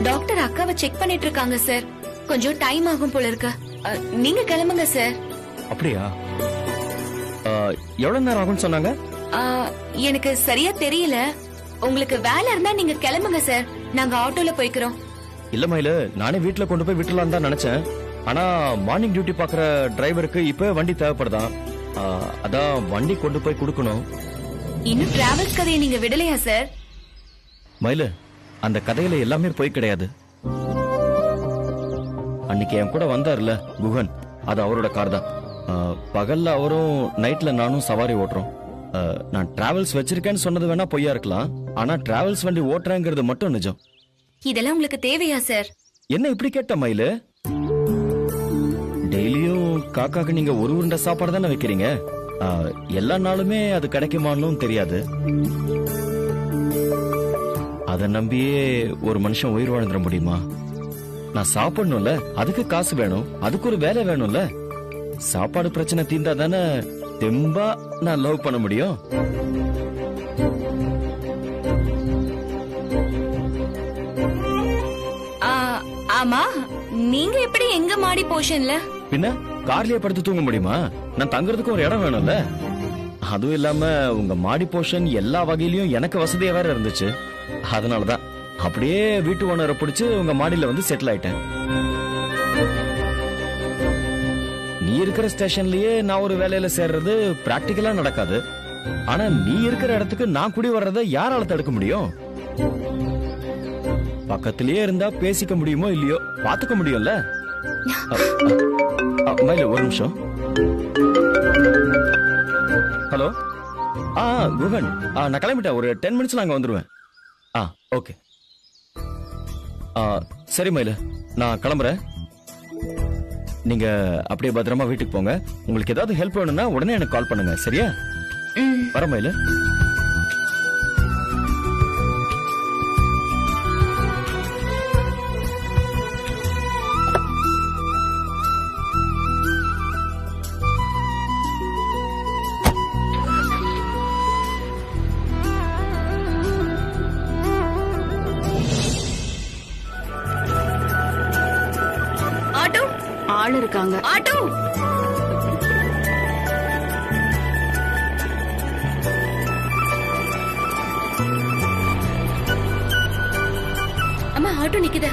Doctor அக்காவை check பண்ணிட்டு இருக்காங்க சார். கொஞ்சம் டைம் ஆகும் போல இருக்கு. நீங்க கிளம்புங்க சார். அப்படியா? எவ்வளவு நேரம் ஆகும்னு சொன்னாங்க? எனக்கு சரியா தெரியல. உங்களுக்கு வேலை இருந்தா நீங்க கிளம்புங்க சார். நாங்க ஆட்டோல போய்க்கிறோம். இல்ல மயில, நானே வீட்டுல கொண்டு போய் விட்டுலாம் தான் நினைச்சேன். ஆனா மார்னிங் டியூட்டி பாக்குற டிரைவருக்கு இப்ப வண்டி தேவைப்படுதான். அதான் வண்டி கொண்டு போய் கொடுக்கணும். இன்னும் டிராவல்ஸ் கதையை நீங்க விடலையா சார்? மயில, அந்த கதையில எல்லாமே போய் கிடையாது. அன்னைக்கு என் கூட வந்தார்ல குகன், அது அவரோட கார் தான். பகல்ல அவரும், நைட்ல நானும் சவாரி ஓட்டுறோம். நான் டிராவல்ஸ் வச்சிருக்கேன்னு சொன்னது வேணா பொய்யா இருக்கலாம். ஆனா டிராவல்ஸ் வண்டி ஓட்டுறேங்கிறது மட்டும் நிஜம். இதெல்லாம் உங்களுக்கு தேவையா சார்? என்ன இப்படி கேட்ட மயிலு? டெய்லியும் காக்காக்கு நீங்க ஒரு உருண்டை சாப்பாடு தானே வைக்கிறீங்க. எல்லா நாளுமே அது கிடைக்குமான்னு தெரியாது. அத நம்பியே ஒரு மனுஷன் உயிர் வாழ்ந்துட முடியுமா? நான் சாப்பிடணும்ல, அதுக்கு காசு வேணும், அதுக்கு ஒரு வேலை வேணும்ல. சாப்பாடு பிரச்சனை தீர்ந்தா தானே தெம்பா நான் லவ் பண்ண முடியும். ஆமா, நீங்க எப்படி எங்க மாடி போர்ஷன்ல? பின்ன கார்லயே படுத்து தூங்க முடியுமா? நான் தங்குறதுக்கு ஒரு இடம் வேணும்ல. அதுவும் இல்லாம உங்க மாடி போர்ஷன் எல்லா வகையிலயும் எனக்கு வசதியா வேற இருந்துச்சு. அதனாலதான் அப்படியே வீட்டு ஓனரை பிடிச்சு உங்க மாடியில வந்து செட்டில் ஆயிட்டேன். நீ இருக்கிற ஸ்டேஷன்லயே நான் ஒரு வேலையில சேர்றது பிராக்டிகலா நடக்காது. ஆனா நீ இருக்கிற இடத்துக்கு நான் குடி வர்றத யாரால தடுக்க முடியும்? பக்கத்திலேயே இருந்தா பேசிக்க முடியுமோ இல்லையோ பாத்துக்க முடியும்ல. மயில, ஒரு நிமிஷம். ஹலோ. குகன், நான் கிளம்பிட்டேன். ஒரு 10 மினிட்ஸ்ல அங்க வந்துருவேன். ஓகே. சரி மயில, நான் கிளம்புறேன். நீங்க அப்படியே பத்திரமா வீட்டுக்கு போங்க. உங்களுக்கு ஏதாவது ஹெல்ப் வேணும்னா உடனே எனக்கு கால் பண்ணுங்க. சரியா? வர மயில. ஆள் இருக்காங்க. ஆட்டோ. அம்மா, ஆட்டோ நிக்குது.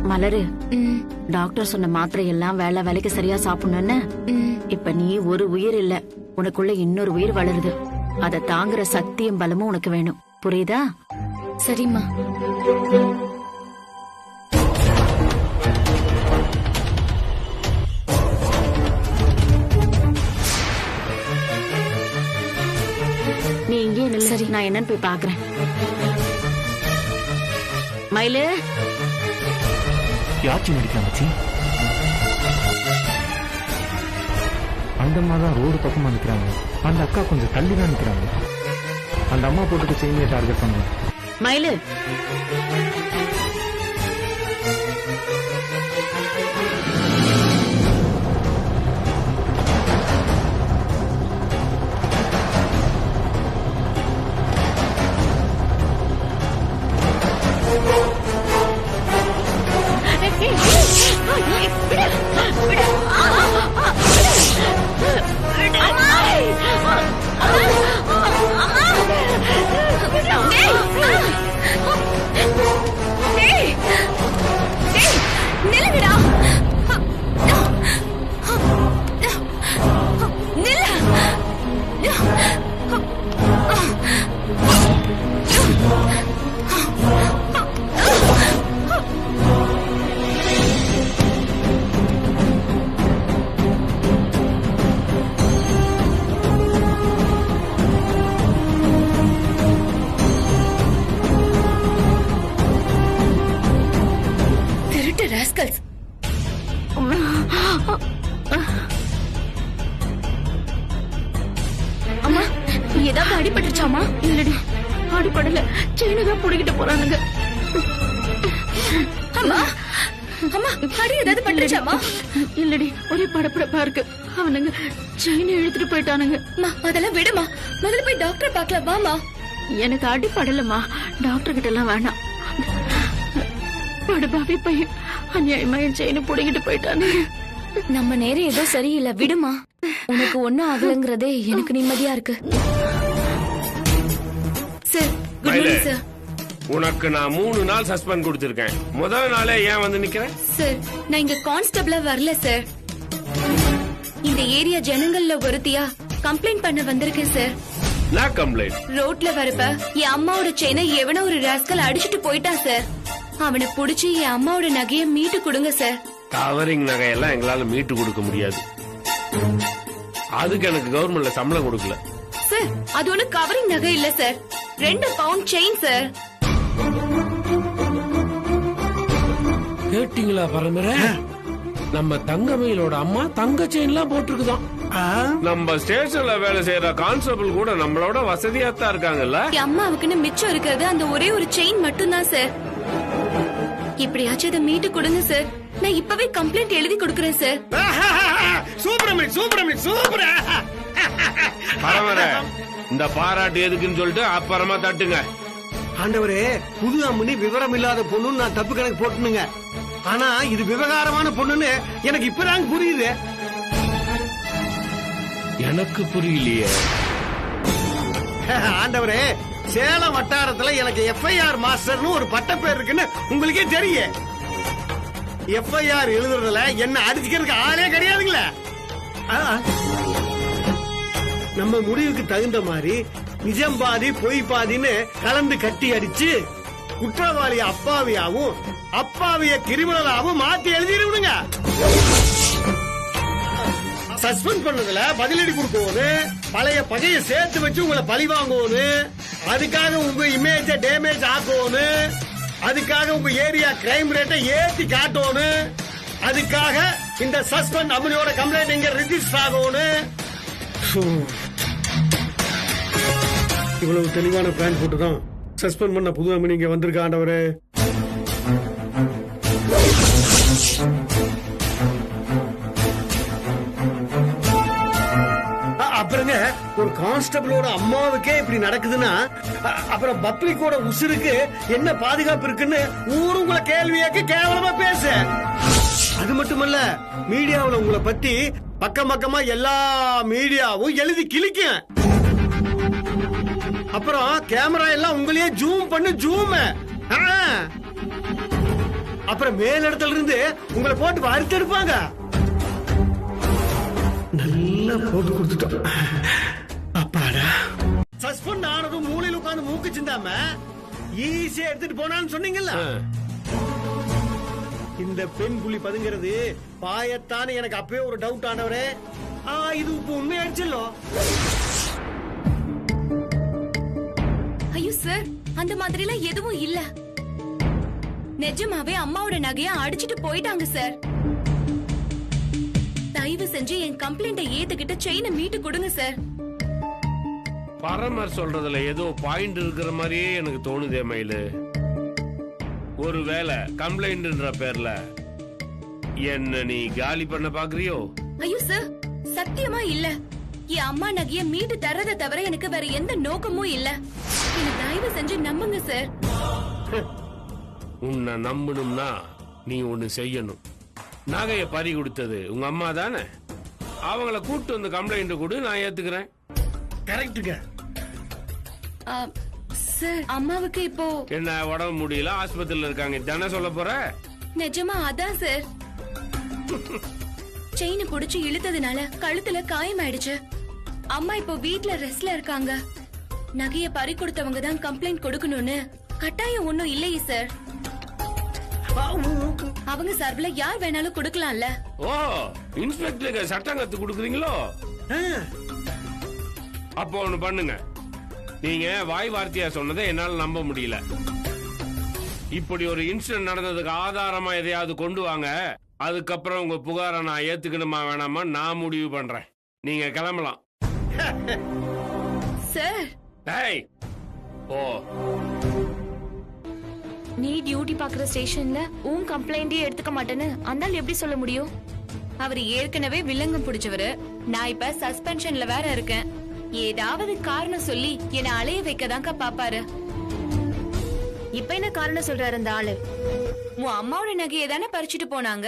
மலரு, டாக்டர் சொன்ன மாத்திரை எல்லாம் வேலைக்கு சரியா சாப்பிடணும்னு. இப்ப நீ ஒரு உயிர் இல்ல, உனக்குள்ள இன்னொரு உயிர் வளருது. அத தாங்குற சக்தியும் பலமும் உனக்கு வேணும். புரியுதா? சரிம்மா. நீ இங்கே நில்லு. சரி, நான் என்னன்னு போய் பாக்குறேன். மயிலு, யாச்சி நடிக்காமச்சி. அந்த அம்மா தான் ரோடு பக்கமா நிக்கிறாங்க. அந்த அக்கா கொஞ்சம் தள்ளி தான் நிக்கிறாங்க. அந்த அம்மா போட்டுட்டு செய்ய டார்கெட் பண்ணுங்க. மயிலு, அம்மா, ஏதாவது அடிபட்டுச்சாமா? இல்லடி. அடிப்படல செயினதான் புடிக்கிட்டு போறானுங்க. அம்மா அம்மா அடி ஏதாவது பட்டுச்சாமா? இல்லடி, ஒரே படப்படப்பா இருக்கு. அவனுங்க செயினை இழுத்துட்டு போயிட்டானுங்க. அம்மா அதெல்லாம் விடுமா, முதல்ல போய் டாக்டர் பார்க்கலாம் வாமா. எனக்கு அடிப்படலம்மா, டாக்டர் கிட்ட எல்லாம் வேணாம். படுபாவி பையன் அநியாயமா என் செயினை புடிங்கிட்டு போயிட்டானு. நம்ம நேரம் ஏதோ சரியில்லை, விடுமா. உனக்கு ஒண்ணும் ஆகலங்கிறதே எனக்கு நிம்மதியா இருக்கு. Sir good morning sir. உனக்கு நான் 3 நாள் சஸ்பெண்ட் கொடுத்திருக்கேன். முதல் நாளே ஏன் வந்து நிக்கிறேன்? சார் நான் இங்க கான்ஸ்டபிளா வரல சார். இந்த ஏரியா ஜனங்கள்ல ஒருத்தியா கம்ப்ளைண்ட் பண்ண வந்திருக்கேன் சார். நான் கம்ப்ளைண்ட். ரோட்ல வரப்ப என் அம்மாவோட செயினை எவனோ ஒரு ராஸ்கல் அடிச்சிட்டு போயிட்டான் சார். அவனை புடிச்சு என் அம்மாவோட நகையை மீட்டு கொடுங்க சார். கவரிங் நகையெல்லாம் எங்களால மீட்டு கொடுக்க முடியாது. அதுக்கு எனக்கு கவர்மெண்ட்ல சம்பளம் கொடுக்கல. சார் அது ஒண்ணு கவரிங் நகை இல்ல சார், 2 பவுண்ட் செயின் சார். கேட்டீங்களா பரமர? நம்ம தங்கமயிலோட அம்மா தங்க செயின் எல்லாம் போட்டிருக்குதான். நம்ம ஸ்டேஷன்ல வேலை செய்யற கான்ஸ்டபிள் கூட நம்மளோட வசதியா தான் இருக்காங்கல்ல. என் அம்மாவுக்குன்னு மிச்சம் இருக்கிறது அந்த ஒரே ஒரு செயின் மட்டும்தான் சார். இப்படியாச்சும் இதை மீட்டு கொடுங்க சார். நான் இப்பவே கம்ப்ளைண்ட் எழுதி கொடுக்கறேன் சார். சூப்பர். பரமர இந்த பாராட்டு எதுக்குன்னு சொல்லிட்டு அப்புறமா தட்டுங்க. ஆண்டவரே, புது அம்மனி விவரம் இல்லாத பொண்ணுன்னு நான் தப்பு கணக்கு போட்டுனுங்க. ஆனா இது விவகாரமான பொண்ணுன்னு எனக்கு இப்பதான் புரியுது. எனக்கு புரியலையே. ஆண்டவரே, சேலம் வட்டாரத்துல எனக்கு எஃப்ஐஆர் மாஸ்டர்னு ஒரு பட்டப்பேர் இருக்குன்னு உங்களுக்கே தெரியும். எஃப்ஐஆர் எழுதுறதுல என்ன அடிச்சுக்கிறதுக்கு ஆளே கிடையாதுங்களா? நம்ம முடிவுக்கு தகுந்த மாதிரி நிஜம் பாதி பொய் பாதின்னு கலந்து கட்டி அடிச்சு குற்றவாளிய அப்பாவியாவும் அப்பாவிய கிரிமினலாவும் மாத்தி எழுதிடுங்க. சஸ்பெண்ட் பண்ணதுல பதிலடி கொடுக்கணும், பழைய பகையை சேர்த்து வச்சு உங்களை பழி வாங்கணும், அதுக்காக உங்க இமேஜ டேமேஜ் ஆக்கணும், அதுக்காக உங்க ஏரியா கிரைம் ரேட்டை ஏத்தி காட்டணும், அதுக்காக இந்த சஸ்பெண்ட் அம்மனியோட கம்ப்ளைண்ட் இங்க ரிஜிஸ்டர் ஆகணும். இவ்வளவு தெளிவான பிளான் போட்டுதான் சஸ்பெண்ட் பண்ண புது அம்மனி இங்க வந்திருக்க. ஆண்டவரே, அப்புறங்க ஒரு கான்ஸ்டபிளோட அம்மாவுக்கே இப்படி நடக்குதுன்னா அப்புறம் பப்ளிக்கோட உசுருக்கு என்ன பாதுகாப்பு இருக்குன்னு ஊரு உங்களை கேள்வியாக்க கேவலமா பேச. அது மட்டுமல்ல, மீடியாவுல உங்களை பத்தி பக்கம் பக்கமா எல்லா மீடியாவும் எழுதி கிழிக்கும். அப்புறம் கேமரா எல்லாம் உங்களையே ஜூம் பண்ணு ஜூம். அப்புறம் மேலிடத்துல இருந்து உங்களை போட்டு வறுத்தெடுப்பாங்க. நல்லா போட்டு கொடுத்துட்டோம். அப்பாடா, சஸ்பெண்ட் ஆனதும் மூலையில் உட்கார்ந்து மூக்கு சிந்தாம ஈஸியா எடுத்துட்டு போனான்னு சொன்னீங்கல்ல. இந்த பெண் புலி பதுங்கிறது பாயத்தானே எனக்கு அப்பவே ஒரு டவுட். ஆனவரே, இது இப்ப உண்மையாயிடுச்சല്ലോ. ஐயோ சார், அந்த மாதிரி எல்லாம் எதுவும் இல்ல. நிஜமாவே அம்மாவோட நகைய அடிச்சிட்டு போயிட்டாங்க சார். தயவு செஞ்சு என் கம்ப்ளைண்ட ஏத்துக்கிட்டு செயினை மீட்டு கொடுங்க சார். பரமர் சொல்றதுல ஏதோ பாயிண்ட் இருக்கிற மாதிரியே எனக்கு தோணுதே மயிலு. ஒருவேளை கம்ப்ளைண்ட்ன்ற பேர்ல என்ன நீ காலி பண்ண பாக்குறியோ? ஐயோ சார், சத்தியமா இல்ல. என் அம்மா நகைய மீட்டு தரதை தவிர எனக்கு வேற எந்த நோக்கமும் இல்ல. என்ன தயவு செஞ்சு நம்புங்க சார். உன்னை நம்பணும்னா நீ ஒண்ணு செய்யணும். நகைய பறி கொடுத்தது உங்க அம்மா தானே? அவங்கள கூட்டு வந்து கம்ப்ளைண்ட் கொடு, நான் ஏத்துக்கிறேன். கரெக்டுங்க சார். அம்மாவுக்கு இப்போ என்ன உடம்பு முடியல, ஆஸ்பத்திரியில இருக்காங்க, தானே சொல்ல போற? நிஜமா அதான் சார். செயினை புடிச்சு இழுத்ததுனால கழுத்துல காயமாயிடுச்சு. அம்மா இப்போ வீட்ல ரெஸ்ட்ல இருக்காங்க. நகைய பறி கொடுத்தவங்க தான் கம்ப்ளைண்ட் கொடுக்கணும்னு கட்டாயம் ஒண்ணும் இல்லையே சார். அவங்க சார்பில யார் வேணாலும் கொடுக்கலாம்ல. ஓ, இன்ஸ்பெக்டருக்கு சட்டம் கத்து கொடுக்குறீங்களோ? அப்போ ஒண்ணு பண்ணுங்க, நீங்க வாய் வார்த்தையா சொன்னதை என்னால நம்ப முடியல. இப்படி ஒரு இன்சிடென்ட் நடந்ததுக்கு ஆதாரமா எதையாவது கொண்டு வாங்க. அதுக்கப்புறம் உங்க புகாரை நான் ஏத்துக்கணுமா வேணாமா நான் முடிவு பண்றேன். நீங்க கிளம்பலாம். சார், டேய், ஓ, நீ டியூட்டி பாக்குற ஸ்டேஷன்ல உன் கம்ப்ளைண்டே எடுத்துக்க மாட்டேன்னு அந்த ஆள் எப்படி சொல்ல முடியும்? அவர் ஏற்கனவே வில்லங்கம் பிடிச்சவரு. நான் இப்ப சஸ்பென்ஷன்ல வேற இருக்கேன். ஏதாவது காரணம் சொல்லி என்ன அலைய வைக்கதான்க்கா பாப்பாரு. இப்ப என்ன காரணம் சொல்றாரு அந்த ஆளு? உன் அம்மாவோட நகையை தானே பறிச்சுட்டு போனாங்க,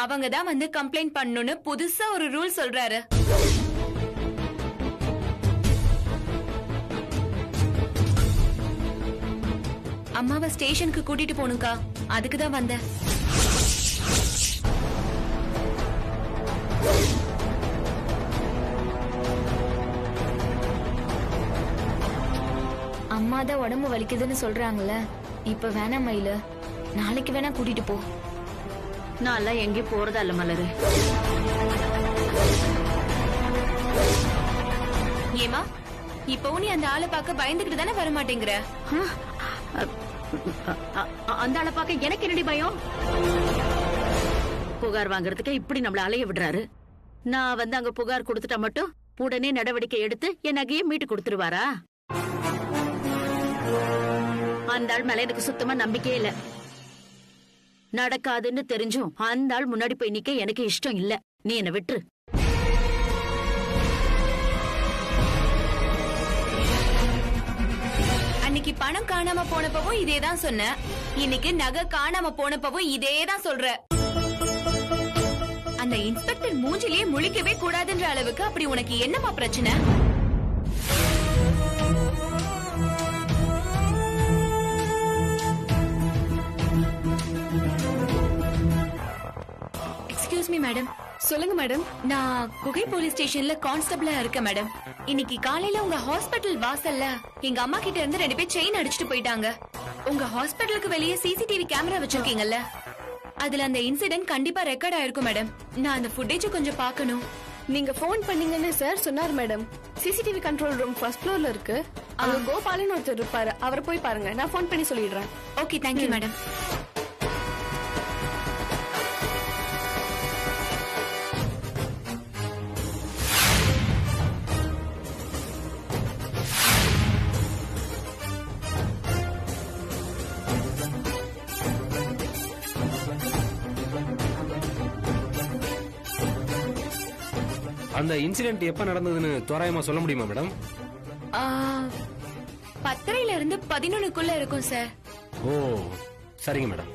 அவங்க தான் வந்து கம்ப்ளைண்ட் பண்ணணும்னு புதுசா ஒரு ரூல் சொல்றாரு. அம்மாவை ஸ்டேஷனுக்கு கூட்டிட்டு போனுக்கா, அதுக்கு தான் வந்தேன். அம்மா தான் உடம்பு வலிக்குதுன்னு சொல்றாங்கல்ல, இப்ப வேணாம் மயிலு, நாளைக்கு வேணா கூட்டிட்டு போ. நான் எல்லாம் எங்கேயும் போறதா இல்ல மலரு. ஏமா, இப்பவும் நீ அந்த ஆளை பார்க்க பயந்துகிட்டு தானே வர மாட்டேங்கிற? அந்த ஆளை பார்க்க எனக்கு என்னடி பயம்? புகார் வாங்குறதுக்கு இப்படி நம்மள அலைய விடுறாரு. நான் வந்து அங்க புகார் கொடுத்துட்டா மட்டும் உடனே நடவடிக்கை எடுத்து என் நகையை மீட்டு கொடுத்துருவாரா? அந்த ஆள் மேல எனக்கு சுத்தமா நம்பிக்கையே இல்ல. நடக்காதுன்னு தெரிஞ்சும் அந்த ஆள் முன்னாடி போய் நிக்க எனக்கு இஷ்டம் இல்ல. நீ என்ன விட்டுரு. அன்னைக்கு பணம் காணாம போனப்பவும் இதேதான் சொன்ன, இன்னைக்கு நகை காணாம போனப்பவும் இதேதான் சொல்ற. அந்த இன்ஸ்பெக்டர் மூஞ்சிலேயே முழிக்கவே கூடாதுன்ற அளவுக்கு அப்படி உனக்கு என்னமா பிரச்சனை? Excuse me madam. சொல்லுங்க மேடம். நான் குகை போலீஸ் ஸ்டேஷன்ல கான்ஸ்டபிளா இருக்கேன் மேடம். இன்னைக்கு காலையில உங்க ஹாஸ்பிடல் வாசல்ல எங்க அம்மா கிட்ட இருந்து 2 பேர் செயின் அடிச்சுட்டு போயிட்டாங்க. உங்க ஹாஸ்பிடலுக்கு வெளியே சிசிடிவி கேமரா வச்சிருக்கீங்கல்ல, அதுல அந்த இன்சிடென்ட் கண்டிப்பா ரெக்கார்ட் ஆயிருக்கும் மேடம். நான் அந்த ஃபுட்டேஜ் கொஞ்சம் பார்க்கணும். நீங்க போன் பண்ணீங்கன்னு சார் சொன்னார் madam. CCTV control room first ஃப்ளோர்ல இருக்கு. அங்க கோபாலன் ஒருத்தர் இருப்பாரு, அவரை போய் பாருங்க. நான் போன் பண்ணி சொல்லிடுறேன். Okay, thank you madam. அந்த இன்சிடென்ட் எப்ப நடந்ததுன்னு தோராயமா சொல்ல முடியுமா மேடம்? 10:30 இருந்து 11க்குள்ள இருக்கும் சார். ஓ, சரிங்க மேடம்.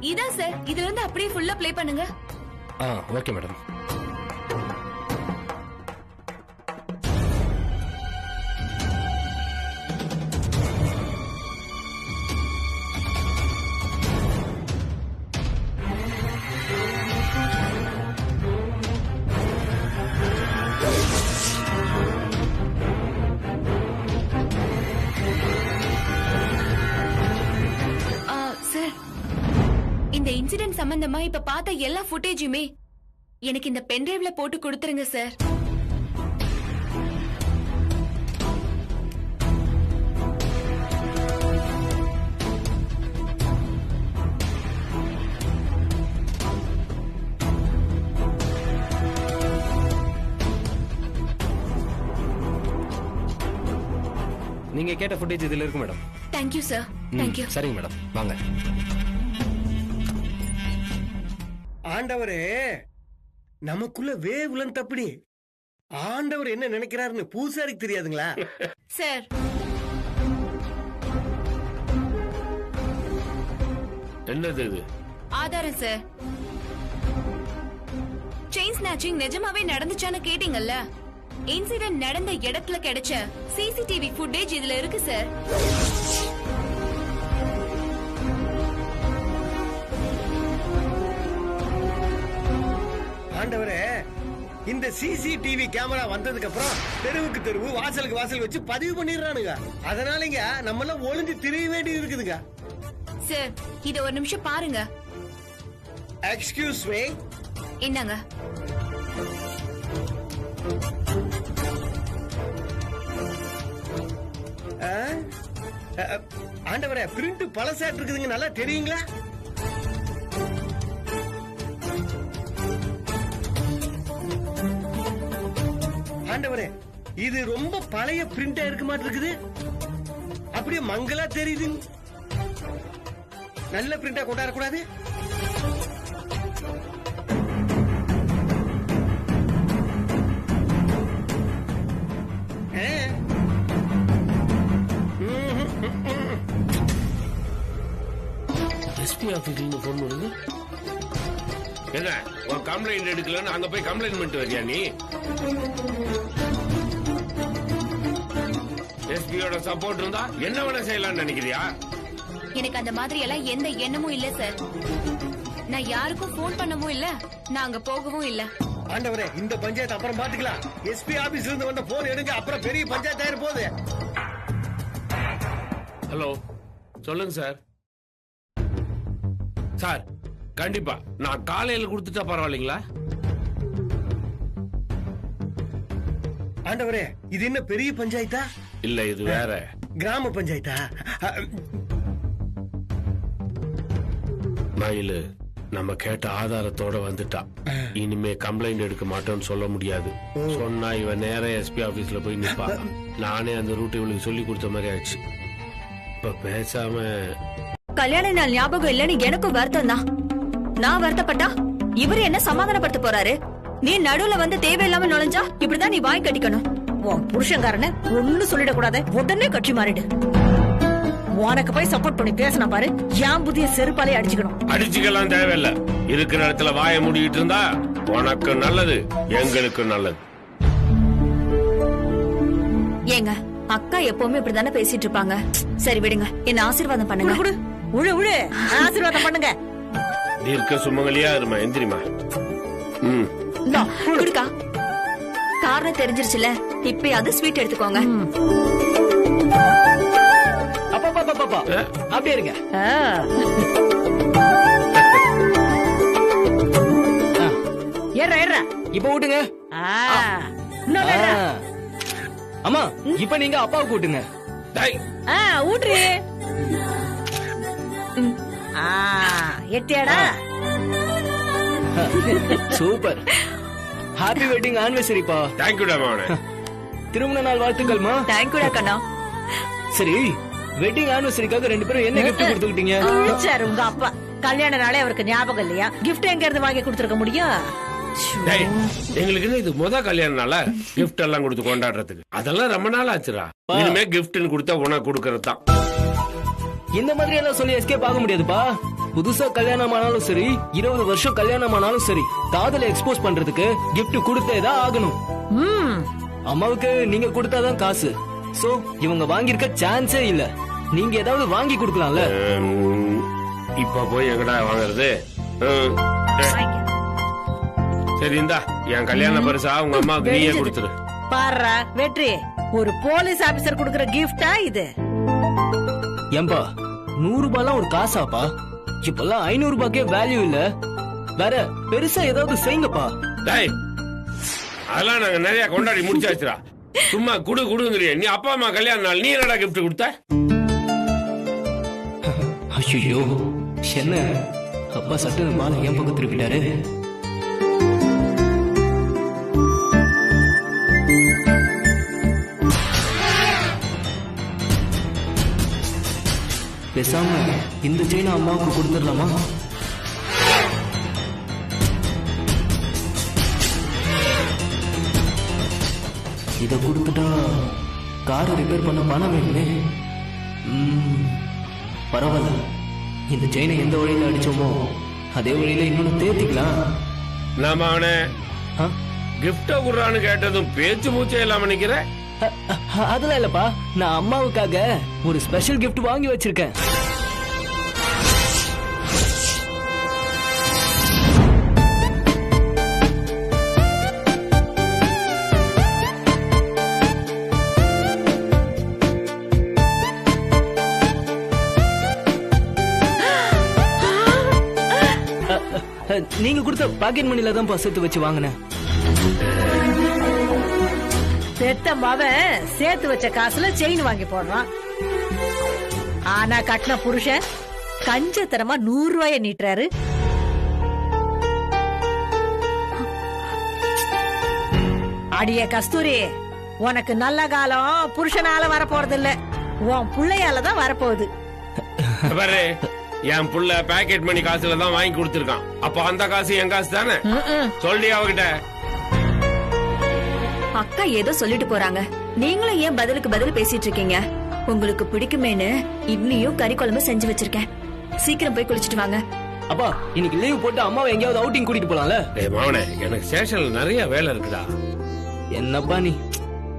இதான் சார், இதுல இருந்து அப்படியே ஃபுல்லா ப்ளே பண்ணுங்க. Okay madam. இந்த இன்சிடென்ட் சம்பந்தமா இப்ப பார்த்த எல்லா ஃபுட்டேஜுமே எனக்கு இந்த பென்டிரைவ்ல போட்டு கொடுத்துருங்க சார். நீங்க கேட்ட ஃபுட்டேஜ் இதுல இருக்கு மேடம். Thank you sir. தேங்க்யூ. சரிங்க மேடம், வாங்க. ஆண்டவரே, நமக்குள்ள வேவ்லென்த் அப்படி. ஆண்டவர் என்ன நினைக்கிறாருன்னு பூசாரிக்கு தெரியாதுங்களா? சார், என்னது இது? ஆதாரம் சார். செயின் ஸ்நாச்சிங் நிஜமாவே நடந்துச்சான்னு கேட்டீங்கல்ல, இன்சிடென்ட் நடந்த இடத்துல கிடைச்ச சிசிடிவி ஃபுட்டேஜ் இதுல இருக்கு சார். ஆண்டவரே, இந்த சிசிடிவி கேமரா வந்ததுக்கு அப்புறம் தெருவுக்கு தெருவு, வாசலுக்கு வாசல் வச்சு பதிவு பண்ணிடுறானுங்க. அதனாலங்க நம்ம எல்லாம் ஒளிஞ்சு திரிய வேண்டி இருக்குதுங்க. சார் இத ஒரு நிமிஷம் பாருங்க. Excuse me. என்னங்க? ஆண்டவரே, பிரிண்ட் பழசாட்டு இருக்குதுங்க, நல்லா தெரியுங்களா? ஆண்டவரே, இது ரொம்ப பழைய பிரிண்டா இருக்க மாட்டிருக்குது. அப்படியே மங்களா தெரியுது. நல்ல பிரிண்டா கொண்டாட கூடாது. எஸ்பி ஆபீஸ்ல போன் பண்ணுங்க. என்ன உன் கம்ப்ளைண்ட் எடுக்கலன்னு அங்க போய் கம்ப்ளைண்ட் பண்ணிட்டு வரியா நீ? எஸ்பியோட சப்போர்ட் இருந்தா என்ன வேணா செய்யலாம்னு நினைக்கிறியா? எனக்கு அந்த மாதிரி எல்லாம் எந்த எண்ணமும் இல்ல சார். நான் யாருக்கும் போன் பண்ணவும் இல்ல, நான் அங்க போகவும் இல்ல. ஆண்டவரே, இந்த பஞ்சாயத்து அப்புறம் பாத்துக்கலாம். எஸ்பி ஆபீஸ்ல இருந்து வந்த போன் எடுங்க, அப்புறம் பெரிய பஞ்சாயத்து ஆயிர போகுது. ஹலோ, சொல்லுங்க சார். சார் கண்டிப்பா நான் காலையில கொடுத்துட்டா பரவாயில்லைங்களா? ஆண்டவரே, இது என்ன பெரிய பஞ்சாயத்தா? இல்ல, இது வேற கிராம பஞ்சாயத்தா? மயிலு நம்ம கேட்ட ஆதாரத்தோட வந்துட்டா. இனிமே கம்ப்ளைண்ட் எடுக்க மாட்டோம்னு சொல்ல முடியாது. சொன்னா இவன் நேரா எஸ்பி ஆபீஸ்ல போய் நிப்பா. நானே அந்த ரூட் இவளுக்கு சொல்லி கொடுத்த மாதிரி ஆயிடுச்சு. இப்ப பேசாம கல்யாண நாள் ஞாபகம் இல்லன்னு எனக்கும் வருத்தம் தான். நான் வருத்தப்பட்டா இவரு என்ன சமாதானப்படுத்த போறாரு? நீ நடுவுல வந்து தேவையில்லாம நுழைஞ்சா இப்படிதான் நீ வாய் கட்டிக்கணும். உன் புருஷன்காரன ஒண்ணு சொல்லிடக்கூடாது, உடனே கட்சி மாறிடு. உனக்கு போய் சப்போர்ட் பண்ணி பேசினா பாரு, என் புதிய செருப்பாலே அடிச்சுக்கணும். அடிச்சுக்கலாம் தேவையில்ல. இருக்கிற இடத்துல வாயை மூடிட்டு இருந்தா உனக்கு நல்லது, எங்களுக்கு நல்லது. ஏங்க, அக்கா எப்பவுமே இப்படிதானே பேசிட்டு இருப்பாங்க. சரி விடுங்க, என்ன ஆசீர்வாதம் பண்ணுங்க. உழு உழு ஆசீர்வாதம் பண்ணுங்க. தீர்க்க சுமங்கலியா இருமா, எந்திரிமா. குடுக்கா. காரணம் தெரிஞ்சிருச்சுல, இப்பயாவது ஸ்வீட் எடுத்துக்கோங்க. அப்படியே இருங்க. ஏறா இப்ப ஊட்டுங்க. அம்மா, இப்ப நீங்க அப்பாவை கூட்டுங்க. ஊட்ரு. எட்டியாடா. சூப்பர். ஹாப்பி வெட்டிங் ஆனிவர்சரிப்பா. தேங்க்யூடா மாவனே. திருமண நாள் வாழ்த்துக்கள்மா. தேங்க்யூடா கண்ணா. சரி, வெட்டிங் ஆனிவர்சரிக்காக ரெண்டு பேரும் என்ன கிஃப்ட் கொடுத்துக்கிட்டீங்க? உங்க அப்பா கல்யாண நாளே அவருக்கு ஞாபகம் இல்லையா? கிஃப்ட் எங்க இருந்து வாங்கி கொடுத்துருக்க முடியும்? எங்களுக்கு இது முத கல்யாணம் நாள கிஃப்ட் எல்லாம் கொடுத்து கொண்டாடுறதுக்கு அதெல்லாம் ரொம்ப நாள் ஆச்சுரா. இனிமே கிஃப்ட்னு கொடுத்தா உனக்கு கொடுக்கறது தான். இந்த மாதிரி எல்லாம் சொல்லி எஸ்கேப் ஆக முடியாதுப்பா. புதுசா கல்யாணம் ஆனாலும் சரி, 20 வருஷம் கல்யாணம் ஆனாலும் சரி, காதலை எக்ஸ்போஸ் பண்றதுக்கு கிஃப்ட் கொடுத்தேதான் ஆகணும். அம்மாவுக்கு நீங்க கொடுத்தாதான் காசு. சோ இவங்க வாங்கியிருக்க சான்ஸே இல்ல. நீங்க ஏதாவது வாங்கி கொடுக்கலாம்ல. இப்ப போய் எங்கடா வாங்குறது? சரி, இந்தா என் கல்யாண பரிசா உங்க அம்மாவுக்கு நீயே கொடுத்துரு. பாரு வெற்றி, ஒரு போலீஸ் ஆபீசர் கொடுக்கற கிஃப்டா இது? ஏம்பா, 100 ரூபாய்லாம் ஒரு காசாப்பா? இப்பெல்லாம் 500 ரூபாய்க்கே வேல்யூ இல்ல. வேற பெருசா ஏதாவது செய்யுங்கப்பா. அதெல்லாம் நாங்க நிறைய கொண்டாடி முடிச்சாச்சுரா. சும்மா குடுங்குறிய. நீ அப்பா அம்மா கல்யாண நாள் நீ என்னடா கிஃப்ட் கொடுத்த? ஐயோ, என்ன அப்பா சட்டு மாலை என் பக்கம் திருப்பிட்டாரு. பேசாம இந்த செயினை அம்மாவுக்கு கொடுத்துடலாமா? இத கொடுத்துட்டா காரை ரிப்பேர் பண்ண பணம் வேணுமே. பரவாயில்ல, இந்த செயினை எந்த வழியில அடிச்சோமோ அதே வழியில இன்னொன்னு தேர்த்திக்கலாம். நாம அவனை கிஃப்ட குடுறான்னு கேட்டதும் பேச்சு மூச்சே இல்லாம நிக்கிற. அதெல்லாம் இல்லப்பா, நான் அம்மாவுக்காக ஒரு ஸ்பெஷல் கிஃப்ட் வாங்கி வச்சிருக்கேன். நீங்க கொடுத்த பாக்கெட் மணில தான் சேர்த்து வச்சு வாங்கினேன். பெத்த மவன் சேர்த்து வச்ச காசுல செயின் வாங்கி போடுறான். ஆனா கட்டின புருஷன் கஞ்சத்தனமா 100 ரூபாய நீட்டுறாரு. அடியே கஸ்தூரி, உனக்கு நல்ல காலம் புருஷனால வரப்போறது இல்ல, உன் பிள்ளையாலதான் வரப்போகுது. பாரு, என் புள்ள பாக்கெட் மணி காசுல தான் வாங்கி கொடுத்திருக்கான். அப்ப அந்த காசு என் காசு தானே? சொல்லி அவகிட்ட. அக்கா ஏதோ சொல்லிட்டு போறாங்க, நீங்களும் ஏன் பதிலுக்கு பதில் பேசிட்டு இருக்கீங்க? உங்களுக்கு பிடிக்குமேனு இட்லியும் கறி குழம்பு செஞ்சு வச்சிருக்கேன். சீக்கிரம் போய் குளிச்சிட்டு வாங்க. அப்பா, இன்னைக்கு லீவ் போட்டு அம்மாவை எங்கேயாவது அவுட்டிங் கூட்டிட்டு போலாம்ல? மாவனே, எனக்கு ஸ்டேஷன்ல நிறைய வேலை இருக்குடா. என்னப்பா நீ?